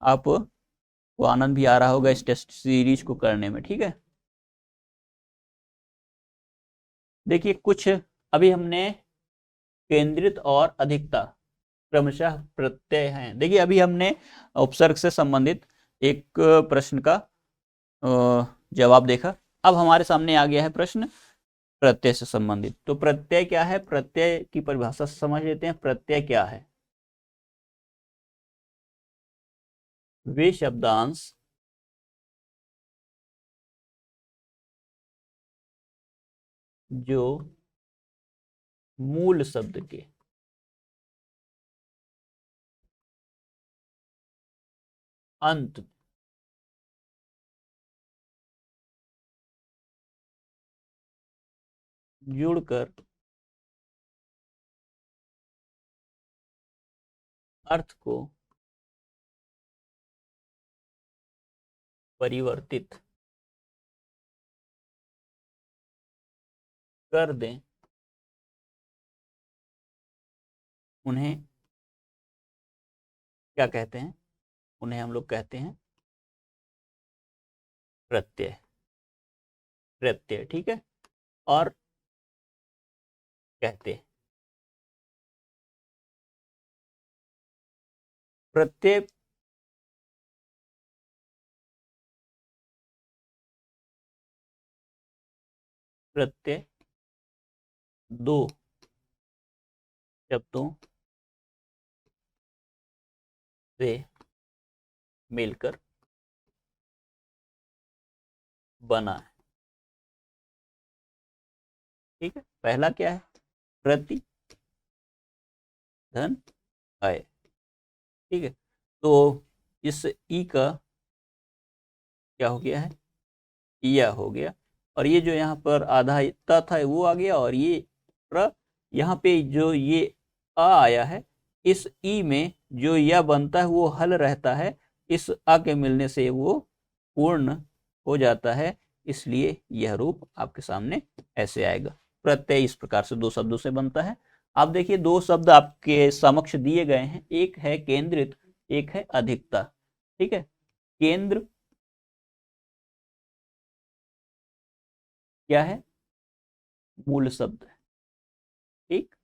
आपको आनंद भी आ रहा होगा इस टेस्ट सीरीज को करने में। ठीक है, देखिए कुछ अभी हमने केंद्रित और अधिकता क्रमशः प्रत्यय हैं। देखिए, अभी हमने उपसर्ग से संबंधित एक प्रश्न का जवाब देखा। अब हमारे सामने आ गया है प्रश्न प्रत्यय से संबंधित। तो प्रत्यय क्या है, प्रत्यय की परिभाषा समझ लेते हैं। प्रत्यय क्या है, वे शब्दांश जो मूल शब्द के अंत जुड़कर अर्थ को परिवर्तित कर दें, उन्हें क्या कहते हैं, उन्हें हम लोग कहते हैं प्रत्यय। प्रत्यय, ठीक है, और कहते हैं प्रत्यय। प्रत्यय दो शब्दों से मिलकर बना है। ठीक है, पहला क्या है, प्रति धन है। ठीक है, तो इस ई का क्या हो गया है, या हो गया। और ये जो यहाँ पर आधा त था वो आ गया, और ये यहाँ पे जो ये आ आया है, इस ई में जो या बनता है वो हल रहता है, इस आ के मिलने से वो पूर्ण हो जाता है, इसलिए यह रूप आपके सामने ऐसे आएगा। प्रत्यय इस प्रकार से दो शब्दों से बनता है। आप देखिए दो शब्द आपके समक्ष दिए गए हैं, एक है केंद्रित, एक है अधिकता। ठीक है, केंद्र क्या है, मूल शब्द है। ठीक,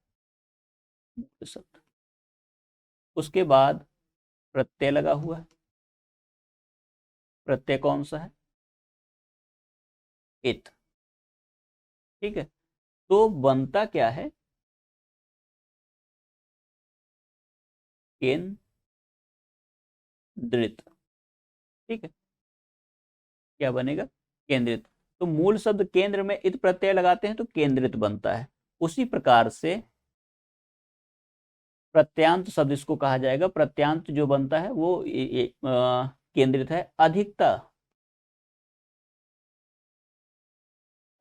मूल शब्द। उसके बाद प्रत्यय लगा हुआ है, प्रत्यय कौन सा है, इत। ठीक है, तो बनता क्या है, केंद्रित। ठीक है, क्या बनेगा, केंद्रित। तो मूल शब्द केंद्र में इत प्रत्यय लगाते हैं तो केंद्रित बनता है। उसी प्रकार से प्रत्यांत शब्द इसको कहा जाएगा, प्रत्यांत जो बनता है वो केंद्रित है। अधिकता,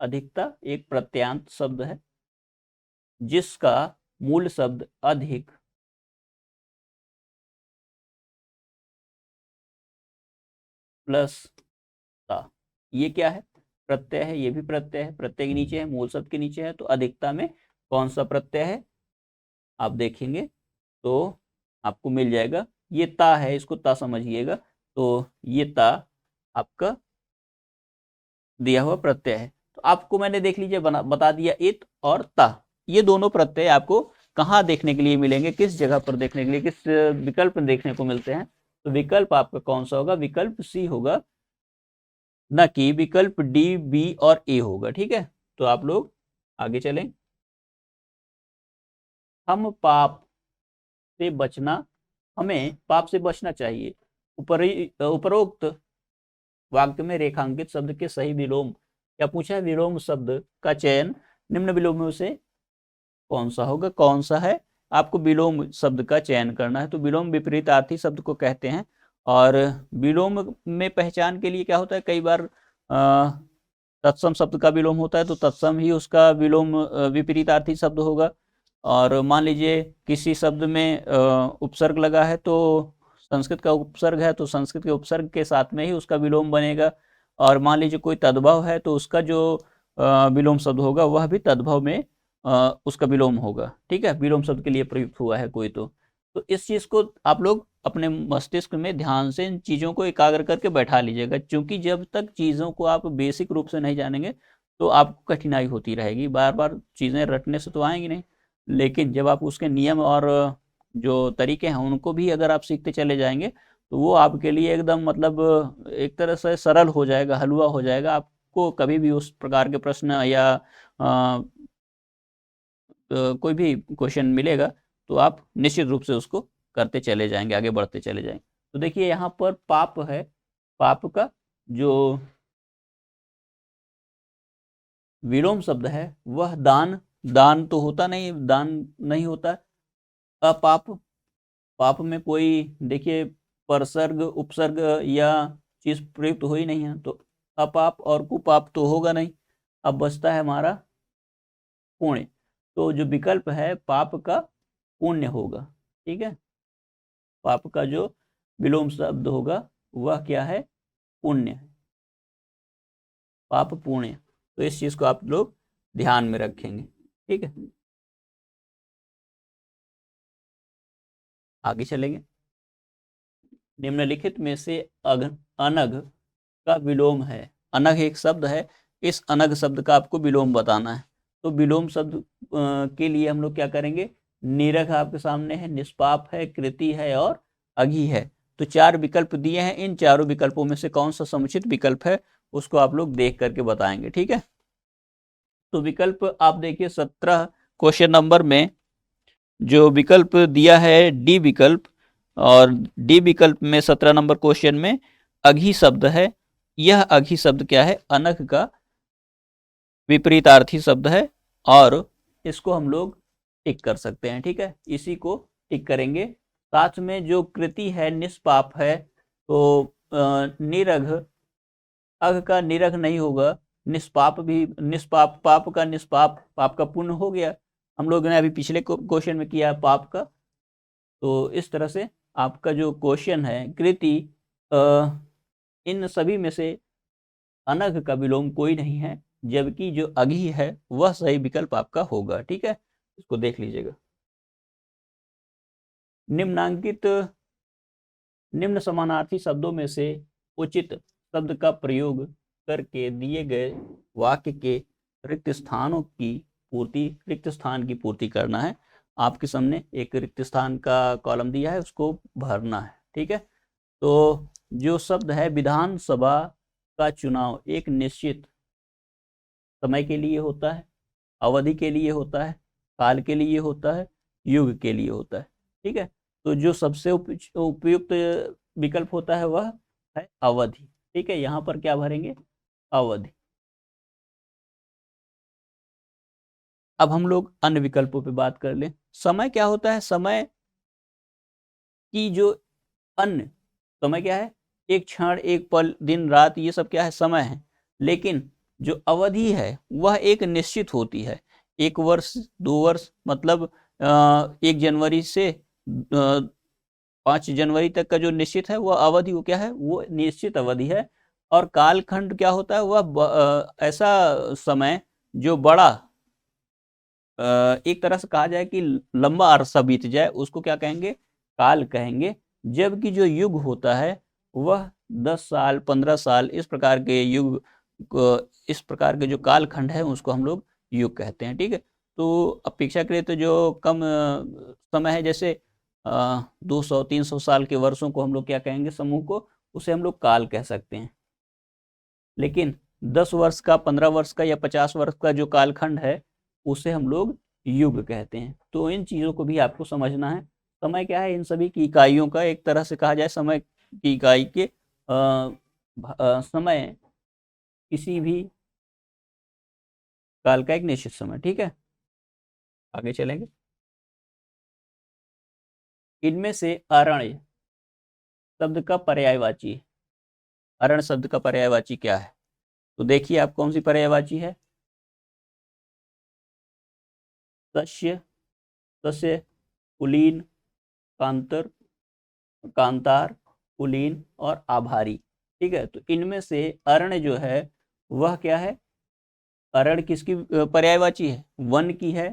अधिकता एक प्रत्यांत शब्द है जिसका मूल शब्द अधिक प्लस ता। ये क्या है, प्रत्यय है, ये भी प्रत्यय है, प्रत्यय के नीचे है, मूल शब्द के नीचे है। तो अधिकता में कौन सा प्रत्यय है, आप देखेंगे तो आपको मिल जाएगा, ये ता है, इसको ता समझिएगा। तो ये ता आपका दिया हुआ प्रत्यय है। तो आपको मैंने देख लीजिए बता दिया, इत और ता, ये दोनों प्रत्यय आपको कहाँ देखने के लिए मिलेंगे, किस जगह पर देखने के लिए, किस विकल्प में देखने को मिलते हैं। तो विकल्प आपका कौन सा होगा, विकल्प सी होगा, न कि विकल्प डी, बी और ए होगा। ठीक है, तो आप लोग आगे चलें। हम पाप से बचना, हमें पाप से बचना चाहिए। उपरोक्त वाक्य में रेखांकित शब्द के सही विलोम, क्या पूछा है, विलोम शब्द का चयन निम्न विलोमों से कौन सा होगा, कौन सा है, आपको विलोम शब्द का चयन करना है। तो विलोम विपरीतार्थी शब्द को कहते हैं। और विलोम में पहचान के लिए क्या होता है, कई बार तत्सम शब्द का विलोम होता है तो तत्सम ही उसका विलोम विपरीतार्थी शब्द होगा। और मान लीजिए किसी शब्द में उपसर्ग लगा है, तो संस्कृत का उपसर्ग है तो संस्कृत के उपसर्ग के साथ में ही उसका विलोम बनेगा। और मान लीजिए कोई तद्भव है तो उसका जो विलोम शब्द होगा वह भी तद्भव में उसका विलोम होगा। ठीक है, विलोम शब्द के लिए प्रयुक्त हुआ है कोई तो इस चीज को आप लोग अपने मस्तिष्क में ध्यान से इन चीजों को एकाग्र करके बैठा लीजिएगा, क्योंकि जब तक चीजों को आप बेसिक रूप से नहीं जानेंगे तो आपको कठिनाई होती रहेगी, बार बार चीजें रटने से तो आएंगी नहीं। लेकिन जब आप उसके नियम और जो तरीके हैं उनको भी अगर आप सीखते चले जाएंगे तो वो आपके लिए एकदम मतलब एक तरह से सरल हो जाएगा, हलवा हो जाएगा। आपको कभी भी उस प्रकार के प्रश्न या कोई भी क्वेश्चन मिलेगा तो आप निश्चित रूप से उसको करते चले जाएंगे, आगे बढ़ते चले जाएंगे। तो देखिए यहाँ पर पाप है, पाप का जो विलोम शब्द है वह दान, दान तो होता नहीं, दान नहीं होता। अपाप, पाप में कोई देखिए परसर्ग उपसर्ग या चीज प्रयुक्त हो ही नहीं है, तो अपाप और कुपाप तो होगा नहीं। अब बचता है हमारा पुण्य, तो जो विकल्प है पाप का पुण्य होगा। ठीक है, पाप का जो विलोम शब्द होगा वह क्या है, पुण्य है, पाप पुण्य। तो इस चीज को आप लोग ध्यान में रखेंगे। ठीक है, आगे चलेंगे। निम्नलिखित में से अनग का विलोम है, अनग एक शब्द है, इस अनग शब्द का आपको विलोम बताना है। तो विलोम शब्द के लिए हम लोग क्या करेंगे, निरख आपके सामने है, निष्पाप है, कृति है और अघी है। तो चार विकल्प दिए हैं, इन चारों विकल्पों में से कौन सा समुचित विकल्प है उसको आप लोग देख करके बताएंगे। ठीक है, तो विकल्प आप देखिए 17 क्वेश्चन नंबर में जो विकल्प दिया है डी विकल्प, और डी विकल्प में 17 नंबर क्वेश्चन में अघी शब्द है। यह अघी शब्द क्या है, अनग का विपरीतार्थी शब्द है, और इसको हम लोग टिक कर सकते हैं। ठीक है, इसी को टिक करेंगे। साथ में जो कृति है निष्पाप है, तो निरघ अघ का निरघ नहीं होगा, निष्पाप भी, निष्पाप, पाप का निष्पाप, पाप का पुण्य हो गया। हम लोगों ने अभी पिछले क्वेश्चन में किया पाप का। तो इस तरह से आपका जो क्वेश्चन है कृति, इन सभी में से अनघ का विलोम कोई नहीं है, जबकि जो अघी है वह सही विकल्प आपका होगा। ठीक है, इसको देख लीजिएगा। निम्नांकित निम्न समानार्थी शब्दों में से उचित शब्द का प्रयोग करके दिए गए वाक्य के रिक्त स्थान की पूर्ति करना है। आपके सामने एक रिक्त स्थान का कॉलम दिया है, उसको भरना है। ठीक है, तो जो शब्द है, विधानसभा का चुनाव एक निश्चित समय के लिए होता है, अवधि के लिए होता है, काल के लिए होता है, युग के लिए होता है। ठीक है, तो जो सबसे उपयुक्त विकल्प होता है वह है अवधि। ठीक है, यहाँ पर क्या भरेंगे, अवधि। अब हम लोग अन्य विकल्पों पे बात कर लें। समय क्या होता है, समय की जो अन्य समय क्या है, एक क्षण, एक पल, दिन, रात, ये सब क्या है, समय है। लेकिन जो अवधि है वह एक निश्चित होती है। 1 वर्ष, 2 वर्ष, मतलब 1 जनवरी से 5 जनवरी तक का जो निश्चित है वह अवधि, वो क्या है, वो निश्चित अवधि है। और कालखंड क्या होता है, वह ऐसा समय जो बड़ा, एक तरह से कहा जाए कि लंबा अरसा बीत जाए, उसको क्या कहेंगे, काल कहेंगे। जबकि जो युग होता है वह 10 साल, 15 साल, इस प्रकार के युग, इस प्रकार के जो कालखंड है उसको हम लोग युग कहते हैं। ठीक है, तो अपेक्षाकृत जो कम समय है, जैसे 200-300 साल के वर्षों को हम लोग क्या कहेंगे, समूह को, उसे हम लोग काल कह सकते हैं। लेकिन 10 वर्ष का, 15 वर्ष का या 50 वर्ष का जो कालखंड है उसे हम लोग युग कहते हैं। तो इन चीज़ों को भी आपको समझना है। समय क्या है, इन सभी की इकाइयों का, एक तरह से कहा जाए समय की इकाई के समय किसी भी काल का एक निश्चित समय। ठीक है, आगे चलेंगे। इनमें से अरण्य शब्द का पर्यायवाची, अरण्य शब्द का पर्यायवाची क्या है, तो देखिए आप कौन सी पर्यायवाची है। सस्य, सस्य, कुलीन, कांतर, कांतार, कुलीन और आभारी। ठीक है, तो इनमें से अरण्य जो है वह क्या है, अरण्य किसकी पर्यायवाची है, वन की है।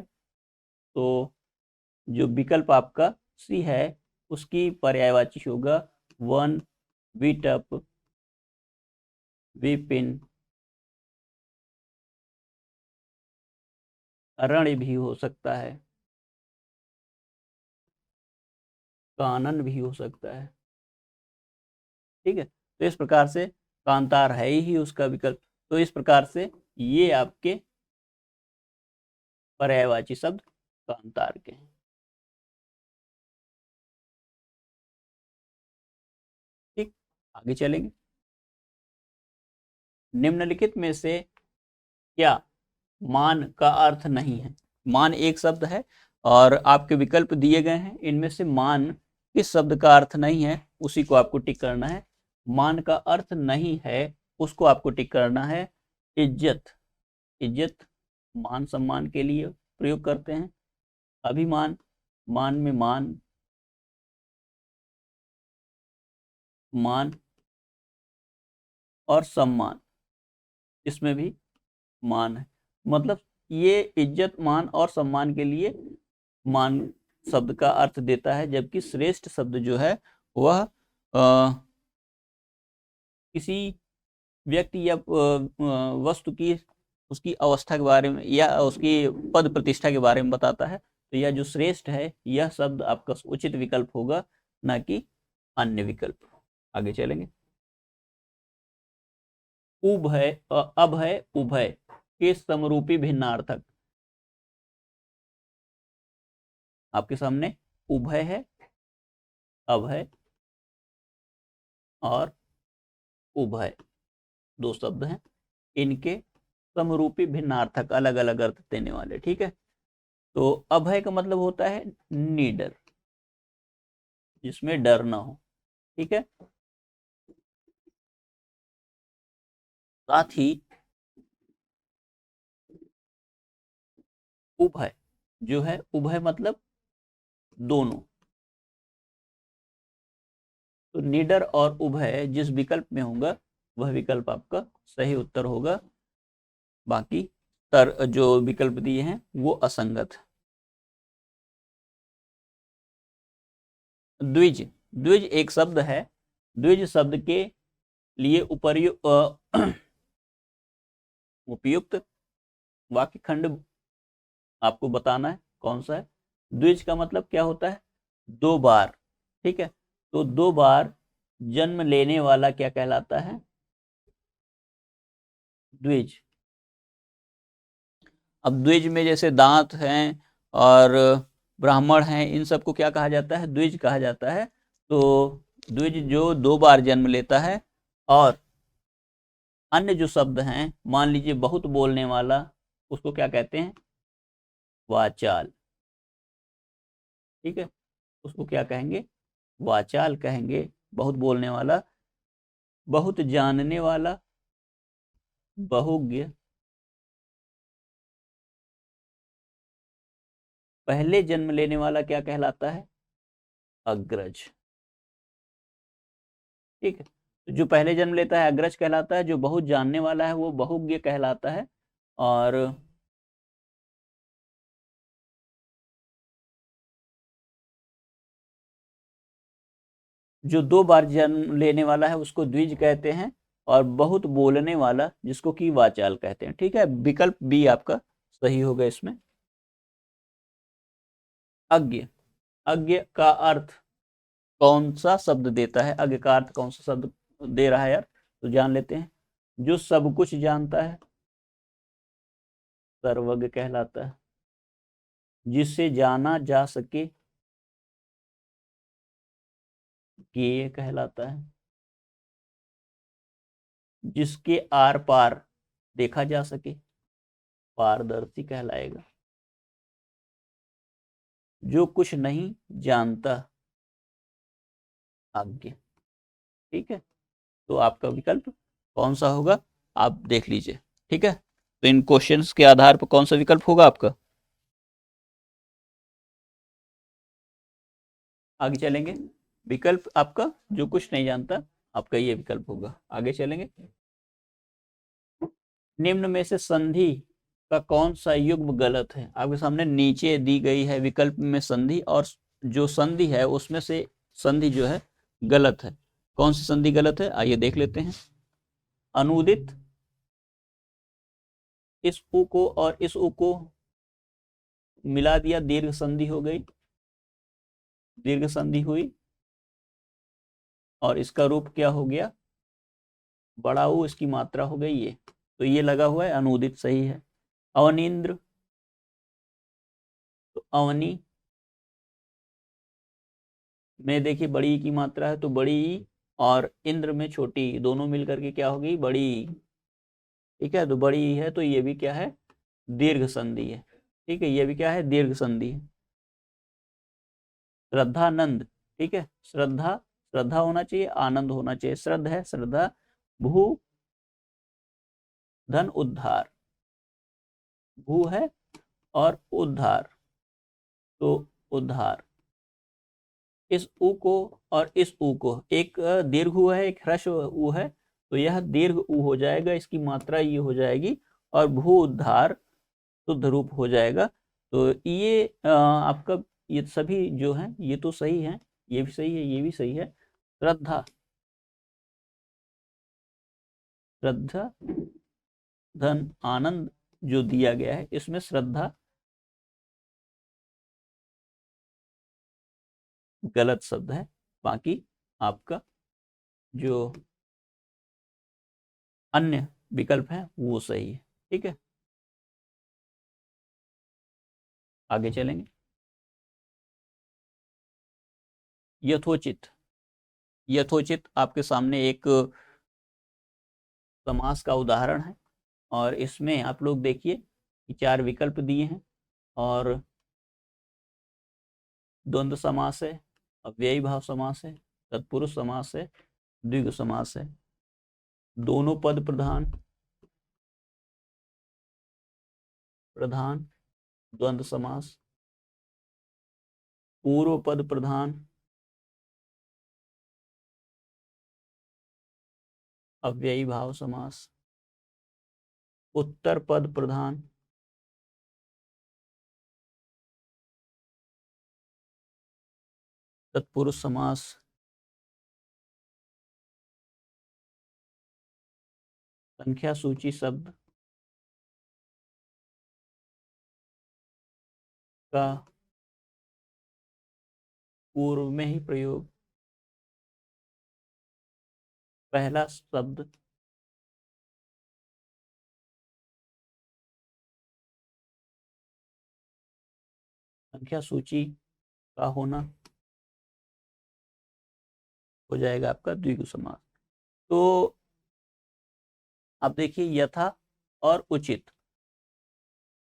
तो जो विकल्प आपका सी है उसकी पर्यायवाची होगा वन, विटप, विपिन, अरण्य भी हो सकता है, कानन भी हो सकता है। ठीक है, तो इस प्रकार से कांतार है ही उसका विकल्प। तो इस प्रकार से ये आपके पर्यायवाची शब्द कांतार के हैं। ठीक, आगे चलेंगे। निम्नलिखित में से क्या मान का अर्थ नहीं है, मान एक शब्द है और आपके विकल्प दिए गए हैं, इनमें से मान किस शब्द का अर्थ नहीं है उसी को आपको टिक करना है। मान का अर्थ नहीं है उसको आपको टिक करना है। इज्जत, इज्जत मान सम्मान के लिए प्रयोग करते हैं। अभिमान, मान में मान, मान और सम्मान, इसमें भी मान है। मतलब ये इज्जत, मान और सम्मान के लिए मान शब्द का अर्थ देता है। जबकि श्रेष्ठ शब्द जो है वह किसी व्यक्ति या वस्तु की, उसकी अवस्था के बारे में या उसकी पद प्रतिष्ठा के बारे में बताता है। तो यह जो श्रेष्ठ है यह शब्द आपका उचित विकल्प होगा, ना कि अन्य विकल्प। आगे चलेंगे। उभय, अभय, उभय के समरूपी भिन्नार्थक आपके सामने उभय है, अभय और उभय, दो शब्द हैं, इनके समरूपी भिन्नार्थक, अलग अलग अर्थ देने वाले। ठीक है, तो अभय का मतलब होता है निडर, जिसमें डर ना हो। ठीक है, साथ ही उभय जो है, उभय मतलब दोनों। तो निडर और उभय जिस विकल्प में होगा वह विकल्प आपका सही उत्तर होगा। बाकी जो विकल्प दिए हैं वो असंगत है। द्विज, द्विज एक शब्द है। द्विज शब्द के लिए उपयुक्त वाक्य खंड आपको बताना है कौन सा है। द्विज का मतलब क्या होता है? दो बार। ठीक है, तो दो बार जन्म लेने वाला क्या कहलाता है? द्विज। अब द्विज में जैसे दांत हैं और ब्राह्मण हैं, इन सबको क्या कहा जाता है? द्विज कहा जाता है। तो द्विज जो दो बार जन्म लेता है। और अन्य जो शब्द हैं, मान लीजिए बहुत बोलने वाला, उसको क्या कहते हैं? वाचाल। ठीक है, उसको क्या कहेंगे? वाचाल कहेंगे। बहुत बोलने वाला, बहुत जानने वाला, बहुज्ञ। पहले जन्म लेने वाला क्या कहलाता है? अग्रज। ठीक है, तो जो पहले जन्म लेता है अग्रज कहलाता है, जो बहुत जानने वाला है वो बहुज्ञ कहलाता है। और जो दो बार जन्म लेने वाला है उसको द्विज कहते हैं, और बहुत बोलने वाला जिसको कि वाचाल कहते हैं। ठीक है, विकल्प बी आपका सही होगा इसमें। अज्ञ, अज्ञ का अर्थ कौन सा शब्द देता है? अज्ञ का अर्थ कौन सा शब्द दे रहा है यार? तो जान लेते हैं। जो सब कुछ जानता है, सर्वज्ञ कहलाता है। जिससे जाना जा सके, ज्ञेय कहलाता है। जिसके आर पार देखा जा सके, पारदर्शी कहलाएगा। जो कुछ नहीं जानता, अज्ञ। ठीक है, तो आपका विकल्प कौन सा होगा आप देख लीजिए। ठीक है, तो इन क्वेश्चंस के आधार पर कौन सा विकल्प होगा आपका? आगे चलेंगे। विकल्प आपका जो कुछ नहीं जानता, आपका ये विकल्प होगा। आगे चलेंगे। निम्न में से संधि का कौन सा युग्म गलत है? आपके सामने नीचे दी गई है विकल्प में संधि, और जो संधि है उसमें से संधि जो है गलत है। कौन सी संधि गलत है आइए देख लेते हैं। अनुदित, इस उ को और इस उ को मिला दिया, दीर्घ संधि हो गई, दीर्घ संधि हुई, और इसका रूप क्या हो गया? बड़ा ऊ, इसकी मात्रा हो गई ये। तो ये लगा हुआ है अनुदित, सही है। अवनींद्र, तो अवनी में देखिए बड़ी की मात्रा है, तो बड़ी, और इंद्र में छोटी, दोनों मिलकर के क्या होगी? बड़ी। ठीक है, तो बड़ी है, तो ये भी क्या है? दीर्घ संधि है। ठीक है, ये भी क्या है? दीर्घ संधि है। श्रद्धानंद, ठीक है, श्रद्धा, श्रद्धा होना चाहिए, आनंद होना चाहिए। श्रद्धा है, श्रद्धा। भू, धन उद्धार, भू है और उद्धार, तो उद्धार। इस उ को और इस उ को, एक दीर्घ उ है, एक ह्रस्व उ है, तो यह दीर्घ उ हो जाएगा, इसकी मात्रा ये हो जाएगी, और भू उद्धार शुद्ध रूप हो जाएगा। तो ये आपका ये सभी जो है ये तो सही है, ये भी सही है, ये भी सही है। श्रद्धा, श्रद्धा, धन, आनंद जो दिया गया है इसमें श्रद्धा गलत शब्द है। बाकी आपका जो अन्य विकल्प है वो सही है। ठीक है, आगे चलेंगे। यथोचित, यथोचित आपके सामने एक समास का उदाहरण है, और इसमें आप लोग देखिए कि चार विकल्प दिए हैं, और द्वंद्व समास है, अव्ययी भाव समास है, तत्पुरुष समास है, द्विगु समास है। दोनों पद प्रधान, प्रधान द्वंद्व समास, पूर्व पद प्रधान अव्ययी भाव समास, उत्तर पद प्रधान तत्पुरुष समास, संख्या सूची शब्द का पूर्व में ही प्रयोग, पहला शब्द संख्या सूची का होना हो जाएगा आपका द्विगु समास। तो आप देखिए यथा और उचित,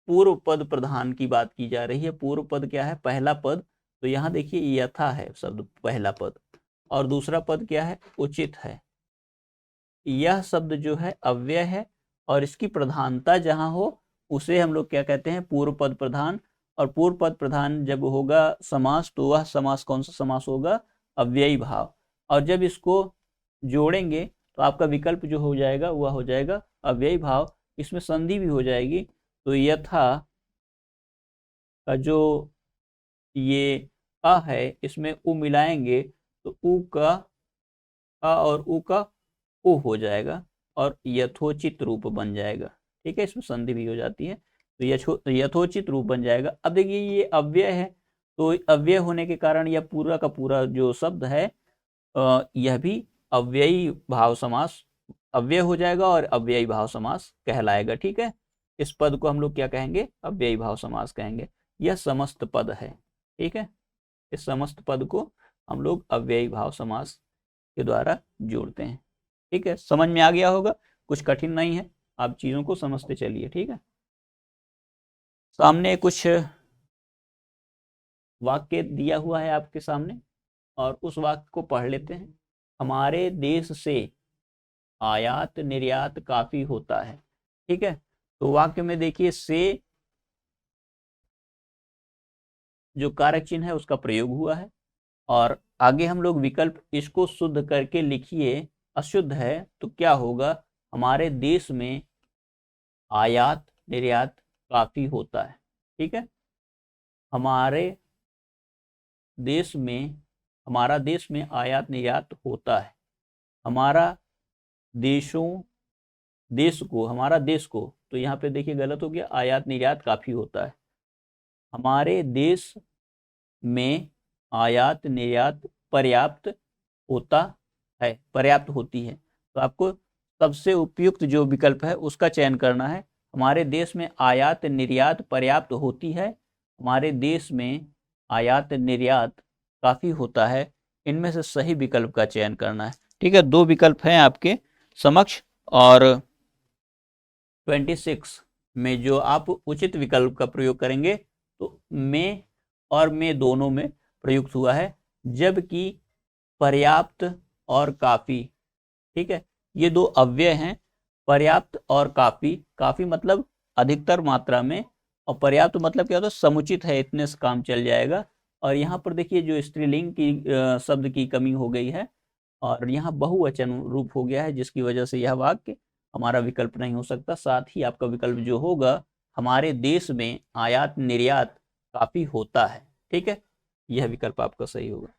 पूर्व पद प्रधान की बात की जा रही है। पूर्व पद क्या है? पहला पद। तो यहाँ देखिए यथा है शब्द पहला पद, और दूसरा पद क्या है? उचित है। यह शब्द जो है अव्यय है, और इसकी प्रधानता जहां हो उसे हम लोग क्या कहते हैं? पूर्व पद प्रधान। और पूर्व पद प्रधान जब होगा समास, तो वह समास कौन सा समास होगा? अव्ययी भाव। और जब इसको जोड़ेंगे तो आपका विकल्प जो हो जाएगा वह हो जाएगा अव्ययी भाव। इसमें संधि भी हो जाएगी। तो यथा का जो ये अ है, इसमें उ मिलाएंगे तो उ का अ और उ का उ हो जाएगा, और यथोचित रूप बन जाएगा। ठीक है, इसमें संधि भी हो जाती है, तो यथोचित रूप बन जाएगा। अब देखिए ये अव्यय है, तो अव्यय होने के कारण यह पूरा का पूरा जो शब्द है यह भी अव्ययी भाव समास अव्यय हो जाएगा और अव्ययी भाव समास कहलाएगा। ठीक है, इस पद को हम लोग क्या कहेंगे? अव्ययी भाव समास कहेंगे। यह समस्त पद है। ठीक है, इस समस्त पद को हम लोग अव्ययी भाव समास के द्वारा जोड़ते हैं। ठीक है, समझ में आ गया होगा, कुछ कठिन नहीं है, आप चीजों को समझते चलिए। ठीक है, सामने कुछ वाक्य दिया हुआ है आपके सामने, और उस वाक्य को पढ़ लेते हैं। हमारे देश से आयात निर्यात काफी होता है। ठीक है, तो वाक्य में देखिए से जो कारक चिन्ह है उसका प्रयोग हुआ है, और आगे हम लोग विकल्प इसको शुद्ध करके लिखिए। अशुद्ध है तो क्या होगा? हमारे देश में आयात निर्यात काफी होता है। ठीक है, हमारे देश में, हमारा देश में आयात निर्यात होता है। हमारा देशों, देश को, हमारा देश को, तो यहाँ पे देखिए गलत हो गया, आयात निर्यात काफी होता है। हमारे देश में आयात निर्यात पर्याप्त होता है, पर्याप्त होती है। तो आपको सबसे उपयुक्त जो विकल्प है उसका चयन करना है। हमारे देश में आयात निर्यात पर्याप्त होती है, हमारे देश में आयात निर्यात काफी होता है, इनमें से सही विकल्प का चयन करना है। ठीक है, दो विकल्प हैं आपके समक्ष, और 26 में जो आप उचित विकल्प का प्रयोग करेंगे तो में और में दोनों में प्रयुक्त हुआ है, जबकि पर्याप्त और काफी, ठीक है, ये दो अव्यय हैं। पर्याप्त और काफी, काफी मतलब अधिकतर मात्रा में, और पर्याप्त मतलब क्या होता है? समुचित है, इतने से काम चल जाएगा। और यहाँ पर देखिए जो स्त्रीलिंग की शब्द की कमी हो गई है, और यहाँ बहुवचन रूप हो गया है, जिसकी वजह से यह वाक्य हमारा विकल्प नहीं हो सकता। साथ ही आपका विकल्प जो होगा, हमारे देश में आयात निर्यात काफी होता है। ठीक है, यह विकल्प आपका सही होगा।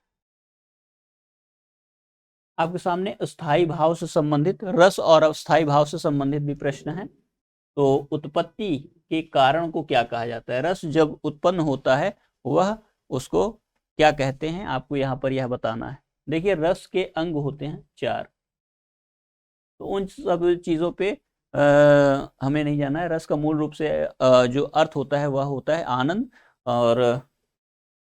आपके सामने स्थायी भाव से संबंधित, रस और अस्थायी भाव से संबंधित भी प्रश्न है। तो उत्पत्ति के कारण को क्या कहा जाता है? रस जब उत्पन्न होता है वह उसको क्या कहते हैं? आपको यहाँ पर यह बताना है। देखिए रस के अंग होते हैं 4, तो उन सब चीजों पे हमें नहीं जाना है। रस का मूल रूप से जो अर्थ होता है वह होता है आनंद, और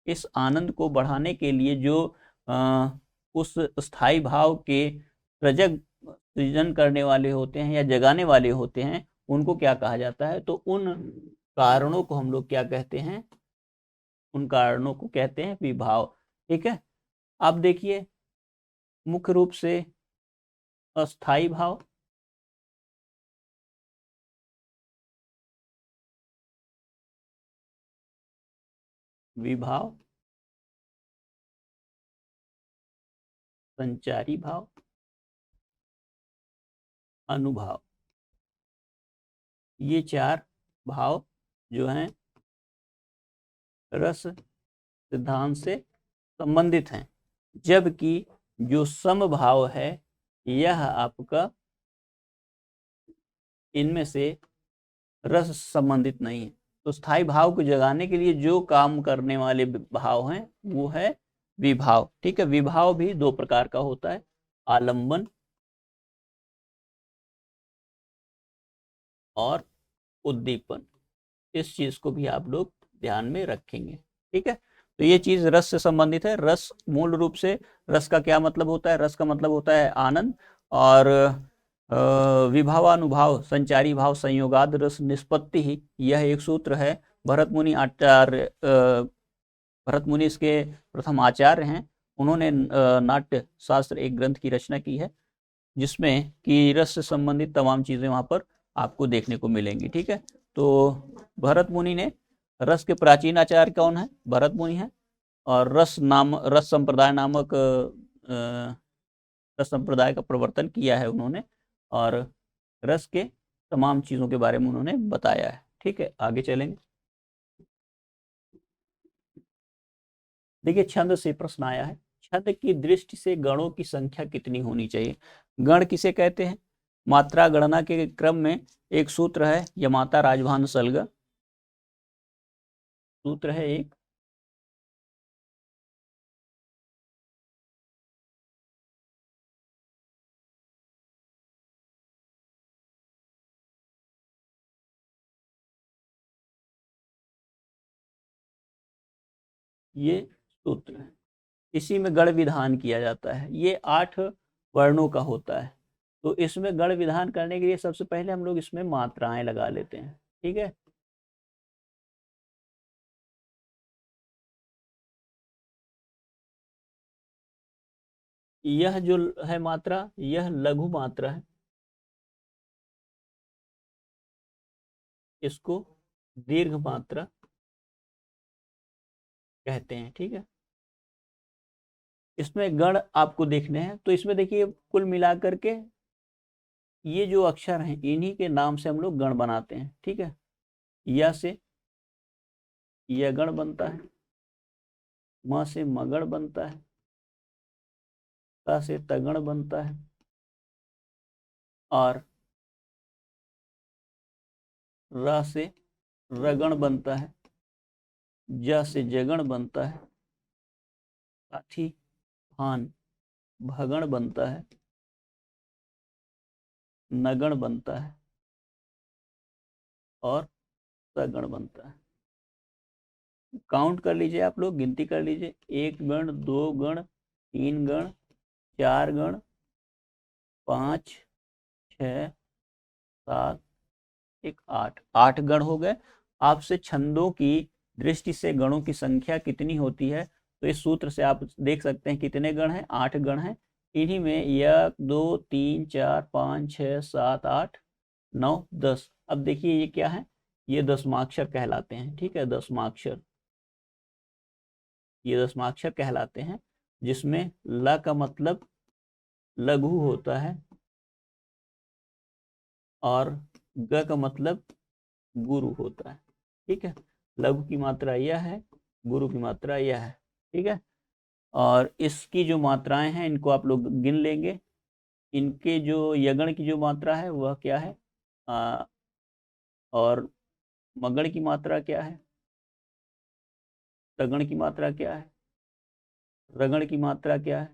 इस आनंद को बढ़ाने के लिए जो उस स्थायी भाव के सृजक, सृजन करने वाले होते हैं या जगाने वाले होते हैं, उनको क्या कहा जाता है? तो उन कारणों को हम लोग क्या कहते हैं? उन कारणों को कहते हैं विभाव। ठीक है, अब देखिए मुख्य रूप से अस्थाई भाव, विभाव, संचारी भाव, अनुभाव, ये चार भाव जो हैं रस सिद्धांत से संबंधित हैं, जबकि जो समभाव है यह आपका इनमें से रस संबंधित नहीं है। तो स्थायी भाव को जगाने के लिए जो काम करने वाले भाव हैं वो है विभाव। ठीक है, विभाव भी दो प्रकार का होता है, आलंबन और उद्दीपन। इस चीज को भी आप लोग ध्यान में रखेंगे। ठीक है, तो ये चीज रस से संबंधित है। रस मूल रूप से रस का क्या मतलब होता है? रस का मतलब होता है आनंद। और विभावानुभाव संचारी भाव संयोगाद रस निष्पत्ति ही, यह एक सूत्र है। भरत मुनि आचार्य, भरत मुनि इसके प्रथम आचार्य हैं। उन्होंने नाट्य शास्त्र एक ग्रंथ की रचना की है जिसमें कि रस से संबंधित तमाम चीजें वहां पर आपको देखने को मिलेंगी। ठीक है, तो भरत मुनि ने, रस के प्राचीन आचार्य कौन है? भरत मुनि है। और रस संप्रदाय नामक रस संप्रदाय का प्रवर्तन किया है उन्होंने, और रस के तमाम चीजों के बारे में उन्होंने बताया है। ठीक है, आगे चलेंगे। देखिए, छंद से प्रश्न आया है। छंद की दृष्टि से गणों की संख्या कितनी होनी चाहिए? गण किसे कहते हैं? मात्रा गणना के क्रम में एक सूत्र है, यमाता राजभान सलग सूत्र है एक। ये सूत्र है, इसी में गण विधान किया जाता है। ये 8 वर्णों का होता है। तो इसमें गण विधान करने के लिए सबसे पहले हम लोग इसमें मात्राएं लगा लेते हैं। ठीक है, यह जो है मात्रा, यह लघु मात्रा है, इसको दीर्घ मात्रा कहते हैं। ठीक है, इसमें गण आपको देखने हैं। तो इसमें देखिए, कुल मिलाकर के ये जो अक्षर हैं इन्हीं के नाम से हम लोग गण बनाते हैं। ठीक है, या से यह गण बनता है, म से मगण बनता है, त से तगण बनता है, और र से रगण बनता है, ज से जगण बनता है, साथी हान भगण बनता है, नगण बनता है, और सगण बनता है। काउंट कर लीजिए, आप लोग गिनती कर लीजिए। 1 गण, 2 गण, 3 गण, 4 गण, 5, 6, 7, 1, 8, 8 गण हो गए। आपसे छंदों की दृष्टि से गणों की संख्या कितनी होती है, तो इस सूत्र से आप देख सकते हैं कितने गण हैं, 8 गण हैं। इन्हीं में 1, 2, 3, 4, 5, 6, 7, 8, 9, 10। अब देखिए ये क्या है? ये दशमाक्षर कहलाते हैं। ठीक है, दशमाक्षर, ये दशमाक्षर कहलाते हैं, जिसमें ल का मतलब लघु होता है और ग का मतलब गुरु होता है। ठीक है, लघु की मात्रा यह है, गुरु की मात्रा यह है। ठीक है, और इसकी जो मात्राएं हैं इनको आप लोग गिन लेंगे। इनके जो यगण की जो मात्रा है वह क्या है, और मगण की मात्रा क्या है, तगण की मात्रा क्या है, रगण की मात्रा क्या है,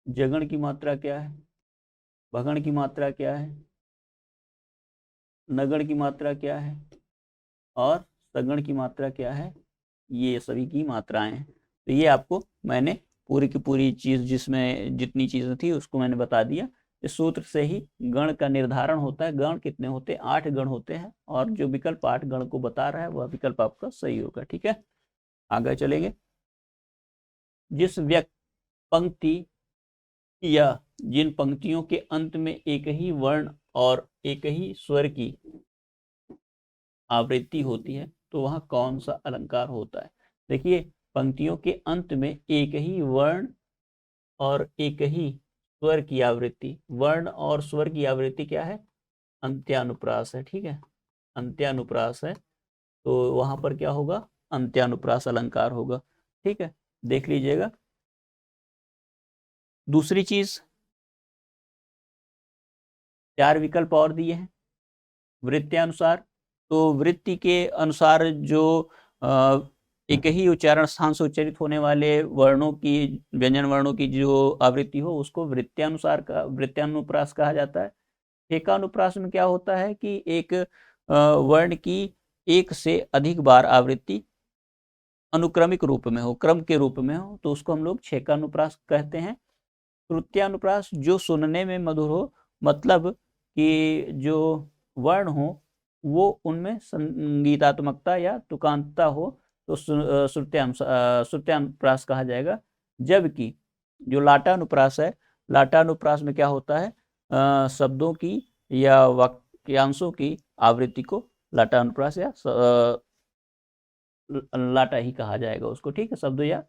जगण की मात्रा क्या है, भगण की मात्रा क्या है, नगण की मात्रा क्या है, और सगण की मात्रा क्या है। ये सभी की मात्राएं हैं। तो ये आपको मैंने पूरी की पूरी चीज, जिसमें जितनी चीजें थी उसको मैंने बता दिया। इस सूत्र से ही गण का निर्धारण होता है। गण कितने होते हैं? 8 गण होते हैं, और जो विकल्प 8 गण को बता रहा है वह विकल्प आपका सही होगा। ठीक है, आगे चलेंगे। जिस व्यक्ति पंक्ति या जिन पंक्तियों के अंत में एक ही वर्ण और एक ही स्वर की आवृत्ति होती है तो वहाँ कौन सा अलंकार होता है? देखिए, पंक्तियों के अंत में एक ही वर्ण और एक ही स्वर की आवृत्ति, वर्ण और स्वर की आवृत्ति क्या है? अंत्यानुप्रास है। ठीक है, अंत्यानुप्रास है, तो वहां पर क्या होगा? अंत्यानुप्रास अलंकार होगा। ठीक है, देख लीजिएगा। दूसरी चीज, 4 विकल्प और दिए हैं वृत्त्यानुसार। तो वृत्ति के अनुसार जो एक ही उच्चारण स्थान से उच्चारित होने वाले वर्णों की, व्यंजन वर्णों की जो आवृत्ति हो, उसको वृत्त्यानुसार का वृत्त्यानुप्रास कहा जाता है। ठेकानुप्रास में क्या होता है कि एक वर्ण की एक से अधिक बार आवृत्ति अनुक्रमिक रूप में हो, क्रम के रूप में हो, तो उसको हम लोग छेकानुप्रास कहते हैं। श्रुत्यानुप्रास जो सुनने में मधुर हो, मतलब कि जो वर्ण हो वो उनमें संगीतात्मकता या तुकांतता हो, तो श्रुत्यानुप्रास कहा जाएगा। जबकि जो लाटानुप्रास है, लाटानुप्रास में क्या होता है? शब्दों की या वाक्यांशों की आवृत्ति को लाटानुप्रास या लाटा ही कहा जाएगा उसको। ठीक है, शब्द या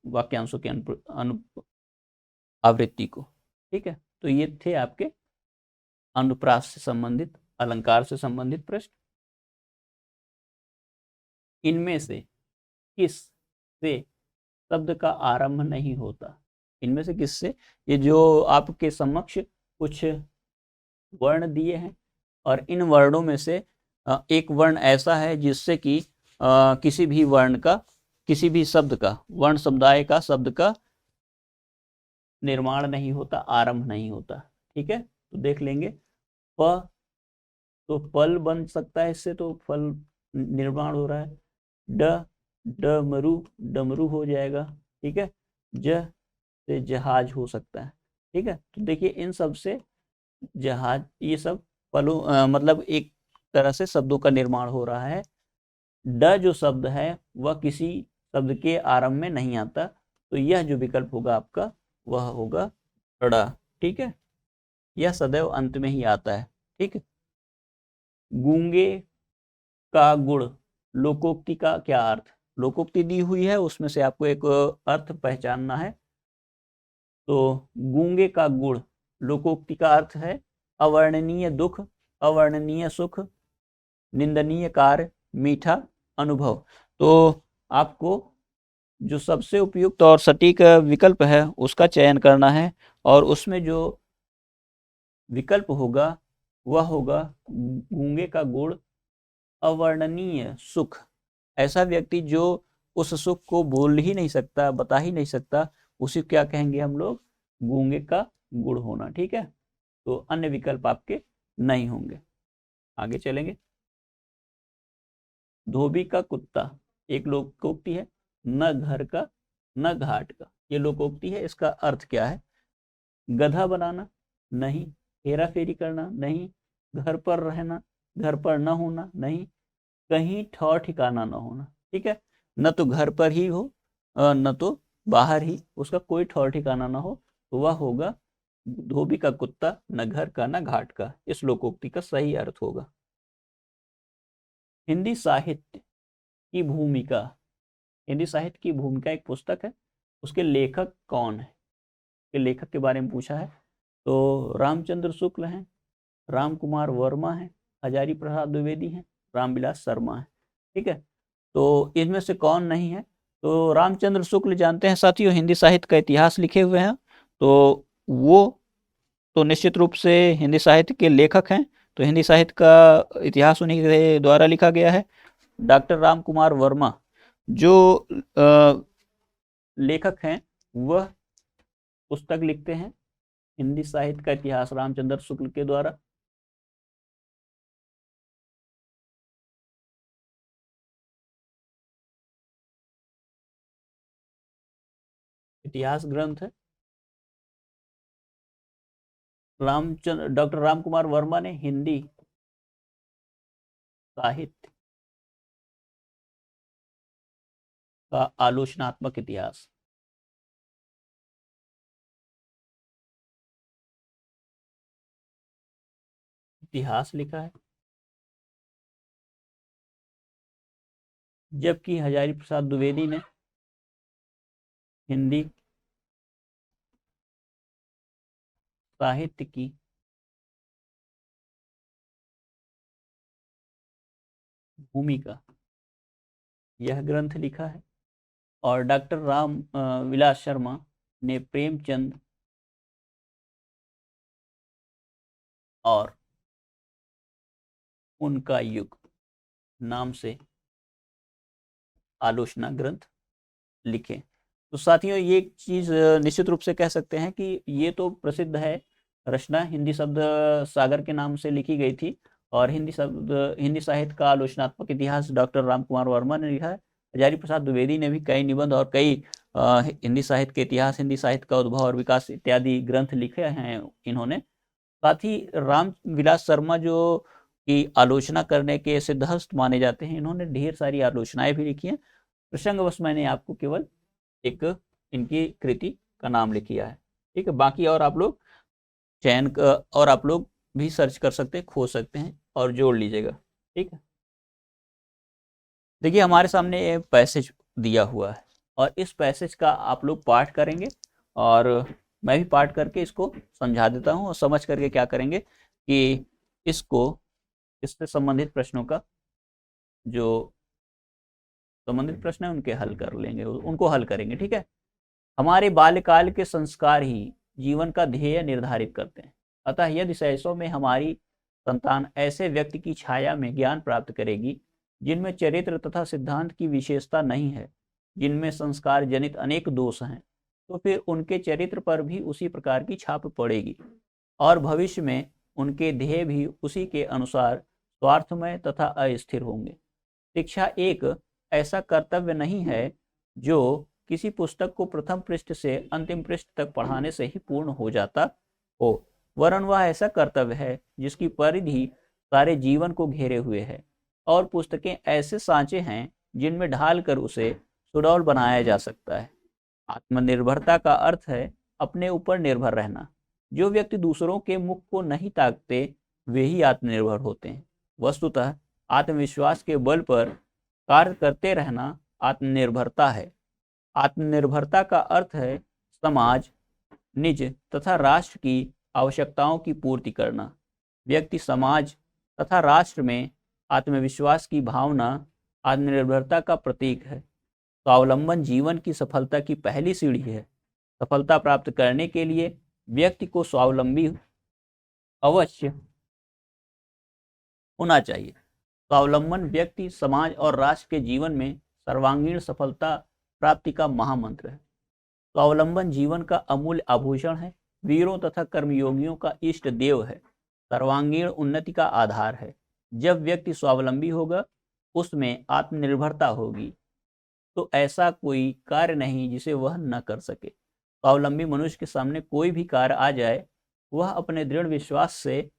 वाक्यांशों की आवृत्ति को। ठीक है, तो ये थे आपके अनुप्रास से संबंधित, अलंकार से संबंधित प्रश्न। इनमें से किस से शब्द का आरंभ नहीं होता? इनमें से किससे? ये जो आपके समक्ष कुछ वर्ण दिए हैं, और इन वर्णों में से एक वर्ण ऐसा है जिससे कि किसी भी वर्ण का, किसी भी शब्द का, वर्ण समुदाय का शब्द का निर्माण नहीं होता, आरंभ नहीं होता। ठीक है, तो देख लेंगे। प, तो फल बन सकता है इससे, तो फल निर्माण हो रहा है। ड, डमरू, डमरू हो जाएगा। ठीक है, ज से जहाज हो सकता है। ठीक है, तो देखिए इन सब से जहाज, ये सब फलों मतलब एक तरह से शब्दों का निर्माण हो रहा है। ड जो शब्द है वह किसी शब्द के आरंभ में नहीं आता, तो यह जो विकल्प होगा आपका वह होगा ड़ा। ठीक है, यह सदैव अंत में ही आता है। ठीक है, गूंगे का गुण, लोकोक्ति का क्या अर्थ? लोकोक्ति दी हुई है, उसमें से आपको एक अर्थ पहचानना है। तो गूंगे का गुण, लोकोक्ति का अर्थ है अवर्णनीय दुख, अवर्णनीय सुख, निंदनीय कार्य, मीठा अनुभव। तो आपको जो सबसे उपयुक्त और सटीक विकल्प है उसका चयन करना है, और उसमें जो विकल्प होगा वह होगा गूंगे का गुण अवर्णनीय सुख। ऐसा व्यक्ति जो उस सुख को बोल ही नहीं सकता, बता ही नहीं सकता, उसी क्या कहेंगे हम लोग? गूंगे का गुण होना। ठीक है, तो अन्य विकल्प आपके नहीं होंगे। आगे चलेंगे। धोबी का कुत्ता एक लोकोक्ति है, न घर का न घाट का, ये लोकोक्ति है। इसका अर्थ क्या है? गधा बनाना नहीं, हेरा फेरी करना नहीं, घर पर रहना, घर पर न होना नहीं, कहीं ठौर ठिकाना न होना। ठीक है, न तो घर पर ही हो न तो बाहर ही, उसका कोई ठौर ठिकाना ना हो, तो वह होगा धोबी का कुत्ता, न घर का न घाट का। इस लोकोक्ति का सही अर्थ होगा। हिंदी साहित्य की भूमिका, हिंदी साहित्य की भूमिका एक पुस्तक है, उसके लेखक कौन है? के लेखक के बारे में पूछा है। तो रामचंद्र शुक्ल हैं, राम कुमार वर्मा है, हजारी प्रसाद द्विवेदी हैं, रामविलास शर्मा है। ठीक है, तो इनमें से कौन नहीं है? तो रामचंद्र शुक्ल जानते हैं साथियों, हिंदी साहित्य का इतिहास लिखे हुए हैं, तो वो तो निश्चित रूप से हिंदी साहित्य के लेखक हैं। तो हिंदी साहित्य का इतिहास उन्हीं के द्वारा लिखा गया है। डॉक्टर राम कुमार वर्मा जो लेखक हैं, वह पुस्तक लिखते हैं हिंदी साहित्य का इतिहास रामचंद्र शुक्ल के द्वारा। इतिहास ग्रंथ है। रामचंद्र डॉक्टर राम कुमार वर्मा ने हिंदी साहित्य का आलोचनात्मक इतिहास, इतिहास लिखा है। जबकि हजारी प्रसाद द्विवेदी ने हिंदी साहित्य की भूमिका यह ग्रंथ लिखा है। और डॉक्टर राम विलास शर्मा ने प्रेमचंद और उनका युग नाम से आलोचना ग्रंथ लिखे। तो साथियों, ये एक चीज निश्चित रूप से कह सकते हैं कि ये तो प्रसिद्ध है रचना, हिंदी शब्द सागर के नाम से लिखी गई थी। और हिंदी साहित्य का आलोचनात्मक इतिहास डॉक्टर राम कुमार वर्मा ने लिखा है। हजारी प्रसाद द्विवेदी ने भी कई निबंध और कई हिंदी साहित्य के इतिहास, हिंदी साहित्य का उद्भव और विकास इत्यादि ग्रंथ लिखे हैं इन्होंने। साथ ही राम विलास शर्मा जो की आलोचना करने के सिद्धहस्त माने जाते हैं, इन्होंने ढेर सारी आलोचनाएं भी लिखी हैं। प्रसंगवश मैंने आपको केवल एक इनकी कृति का नाम लिख किया है। ठीक है, बाकी और आप लोग चयन और आप लोग भी सर्च कर सकते हैं, खोज सकते हैं और जोड़ लीजिएगा। ठीक है, देखिए हमारे सामने ये पैसेज दिया हुआ है और इस पैसेज का आप लोग पाठ करेंगे और मैं भी पाठ करके इसको समझा देता हूँ और समझ करके क्या करेंगे कि इसको इससे संबंधित प्रश्नों का जो संबंधित प्रश्न है उनके हल कर लेंगे, उनको हल करेंगे। ठीक है, हमारे बाल्यकाल के संस्कार ही जीवन का ध्येय निर्धारित करते हैं। अतः यदि शैशव में हमारी संतान ऐसे व्यक्ति की छाया में ज्ञान प्राप्त करेगी जिनमें चरित्र तथा सिद्धांत की विशेषता नहीं है, जिनमें संस्कार जनित अनेक दोष हैं, तो फिर उनके चरित्र पर भी उसी प्रकार की छाप पड़ेगी और भविष्य में उनके ध्येय भी उसी के अनुसार स्वार्थमय तथा अस्थिर होंगे। शिक्षा एक ऐसा कर्तव्य नहीं है जो किसी पुस्तक को प्रथम पृष्ठ से अंतिम पृष्ठ तक पढ़ाने से ही पूर्ण हो जाता हो, वरन वह ऐसा कर्तव्य है जिसकी परिधि सारे जीवन को घेरे हुए है और पुस्तकें ऐसे सांचे हैं जिनमें ढाल कर उसे सुडौल बनाया जा सकता है। आत्मनिर्भरता का अर्थ है अपने ऊपर निर्भर रहना। जो व्यक्ति दूसरों के मुख को नहीं ताकते वे ही आत्मनिर्भर होते हैं। वस्तुतः आत्मविश्वास के बल पर कार्य करते रहना आत्मनिर्भरता है। आत्मनिर्भरता का अर्थ है समाज, निज तथा राष्ट्र की आवश्यकताओं की पूर्ति करना। व्यक्ति, समाज तथा राष्ट्र में आत्मविश्वास की भावना आत्मनिर्भरता का प्रतीक है। स्वावलंबन जीवन की सफलता की पहली सीढ़ी है। सफलता प्राप्त करने के लिए व्यक्ति को स्वावलंबी अवश्य होना चाहिए। स्वावलंबन व्यक्ति, समाज और राष्ट्र के जीवन में सर्वांगीण सफलता प्राप्ति का महामंत्र है। स्वावलंबन जीवन का अमूल्य आभूषण है, वीरों तथा कर्मयोगियों का इष्ट देव है, सर्वांगीण उन्नति का आधार है। जब व्यक्ति स्वावलंबी होगा, उसमें आत्मनिर्भरता होगी, तो ऐसा कोई कार्य नहीं जिसे वह न कर सके। स्वावलंबी मनुष्य के सामने कोई भी कार्य आ जाए, वह अपने दृढ़ विश्वास से,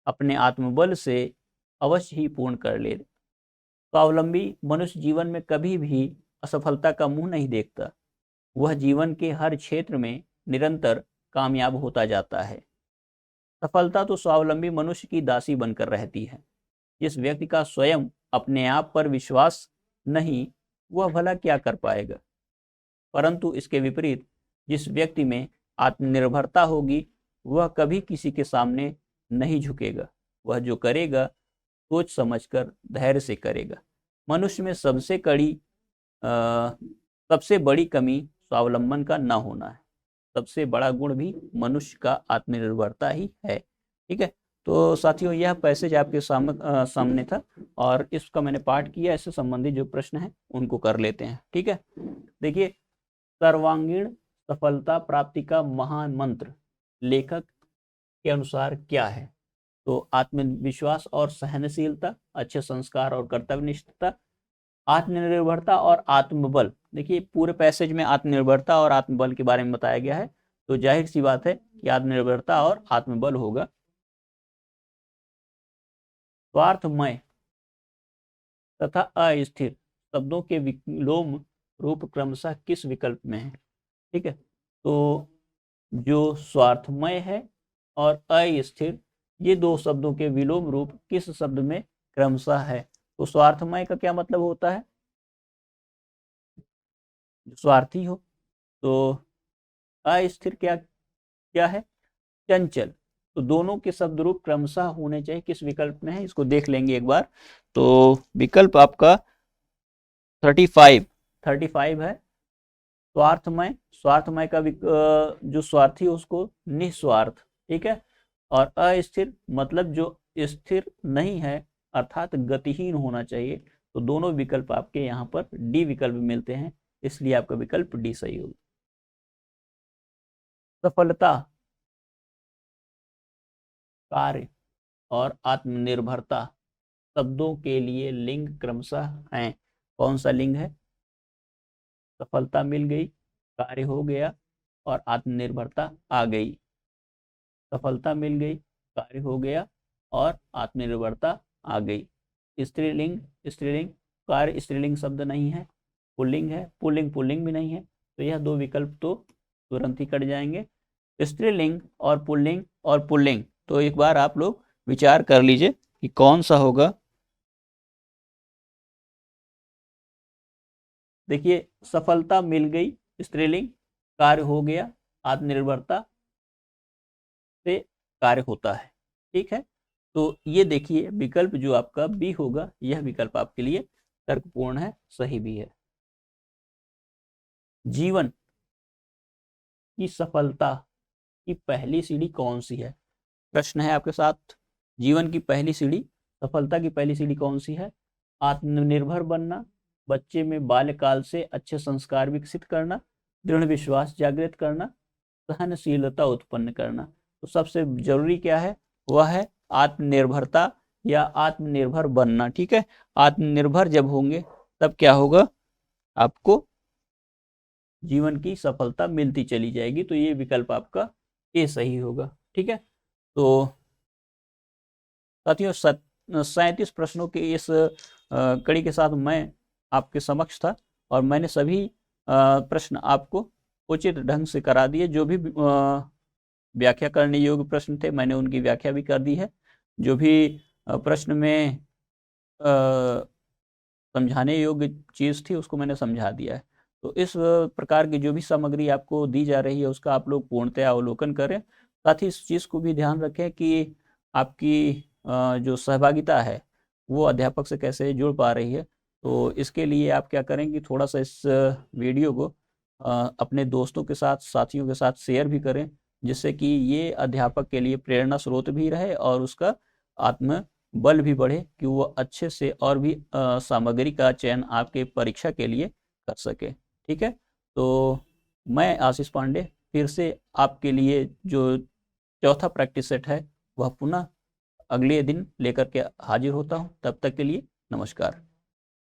अपने आत्मबल से अवश्य ही पूर्ण कर ले। स्वावलंबी मनुष्य जीवन में कभी भी असफलता का मुंह नहीं देखता। वह जीवन के हर क्षेत्र में निरंतर कामयाब होता जाता है। सफलता तो स्वावलंबी मनुष्य की दासी बनकर रहती है। जिस व्यक्ति का स्वयं अपने आप पर विश्वास नहीं, वह भला क्या कर पाएगा। परंतु इसके विपरीत जिस व्यक्ति में आत्मनिर्भरता होगी, वह कभी किसी के सामने नहीं झुकेगा। वह जो करेगा सोच समझकर धैर्य से करेगा। मनुष्य में सबसे बड़ी कमी स्वावलंबन का न होना है। सबसे बड़ा गुण भी मनुष्य का आत्मनिर्भरता ही है। ठीक है, तो साथियों यह पैसेज आपके सामने था और इसका मैंने पाठ किया। इससे संबंधित जो प्रश्न है उनको कर लेते हैं। ठीक है, देखिए, सर्वांगीण सफलता प्राप्ति का महान मंत्र लेखक के अनुसार क्या है? तो आत्मविश्वास और सहनशीलता, अच्छे संस्कार और कर्तव्यनिष्ठता, आत्मनिर्भरता और आत्मबल। देखिए पूरे पैसेज में आत्मनिर्भरता और आत्मबल के बारे में बताया गया है, तो जाहिर सी बात है कि आत्मनिर्भरता और आत्मबल होगा। स्वार्थमय तथा अस्थिर शब्दों के विलोम रूप क्रमशः किस विकल्प में है? ठीक है, तो जो स्वार्थमय है और अस्थिर, ये दो शब्दों के विलोम रूप किस शब्द में क्रमशः है? तो स्वार्थमय का क्या मतलब होता है? जो स्वार्थी हो। तो अस्थिर क्या क्या है? चंचल। तो दोनों के शब्द रूप क्रमशः होने चाहिए, किस विकल्प में है इसको देख लेंगे एक बार। तो विकल्प आपका 35 है स्वार्थमय। स्वार्थमय का जो स्वार्थी है उसको निस्वार्थ, ठीक है। और अस्थिर मतलब जो स्थिर नहीं है अर्थात गतिहीन होना चाहिए। तो दोनों विकल्प आपके यहाँ पर डी विकल्प मिलते हैं, इसलिए आपका विकल्प डी सही होगा। सफलता, कार्य और आत्मनिर्भरता शब्दों के लिए लिंग क्रमशः हैं। कौन सा लिंग है? सफलता मिल गई, कार्य हो गया और आत्मनिर्भरता आ गई। सफलता मिल गई, कार्य हो गया और आत्मनिर्भरता आ गई। स्त्रीलिंग, स्त्रीलिंग, कार्य स्त्रीलिंग शब्द नहीं है, पुल्लिंग है, पुल्लिंग पुल्लिंग भी नहीं है। तो यह दो विकल्प तो तुरंत ही कट जाएंगे। स्त्रीलिंग और पुल्लिंग, तो एक बार आप लोग विचार कर लीजिए कि कौन सा होगा। देखिए, सफलता मिल गई स्त्रीलिंग, कार्य हो गया, आत्मनिर्भरता से कार्य होता है, ठीक है। तो ये देखिए विकल्प जो आपका बी होगा, यह विकल्प आपके लिए तर्कपूर्ण है, सही भी है। जीवन की सफलता की पहली सीढ़ी कौन सी है? प्रश्न है आपके साथ। जीवन की पहली सीढ़ी, सफलता की पहली सीढ़ी कौन सी है? आत्मनिर्भर बनना, बच्चे में बाल्यकाल से अच्छे संस्कार विकसित करना, दृढ़ विश्वास जागृत करना, सहनशीलता उत्पन्न करना। तो सबसे जरूरी क्या है? वह है आत्मनिर्भरता या आत्मनिर्भर बनना, ठीक है। आत्मनिर्भर जब होंगे तब क्या होगा? आपको जीवन की सफलता मिलती चली जाएगी। तो ये विकल्प आपका ए सही होगा, ठीक है। तो साथियों 37 प्रश्नों के इस कड़ी के साथ मैं आपके समक्ष था और मैंने सभी प्रश्न आपको उचित ढंग से करा दिए। जो भी व्याख्या करने योग्य प्रश्न थे मैंने उनकी व्याख्या भी कर दी है। जो भी प्रश्न में समझाने योग्य चीज़ थी उसको मैंने समझा दिया है। तो इस प्रकार की जो भी सामग्री आपको दी जा रही है उसका आप लोग पूर्णतया अवलोकन करें। साथ ही इस चीज़ को भी ध्यान रखें कि आपकी जो सहभागिता है वो अध्यापक से कैसे जुड़ पा रही है। तो इसके लिए आप क्या करें कि थोड़ा सा इस वीडियो को अपने दोस्तों के साथ, साथियों के साथ शेयर भी करें, जिससे कि ये अध्यापक के लिए प्रेरणा स्रोत भी रहे और उसका आत्म बल भी बढ़े कि वो अच्छे से और भी सामग्री का चयन आपके परीक्षा के लिए कर सके, ठीक है। तो मैं आशीष पांडे फिर से आपके लिए जो चौथा प्रैक्टिस सेट है वह पुनः अगले दिन लेकर के हाजिर होता हूँ। तब तक के लिए नमस्कार।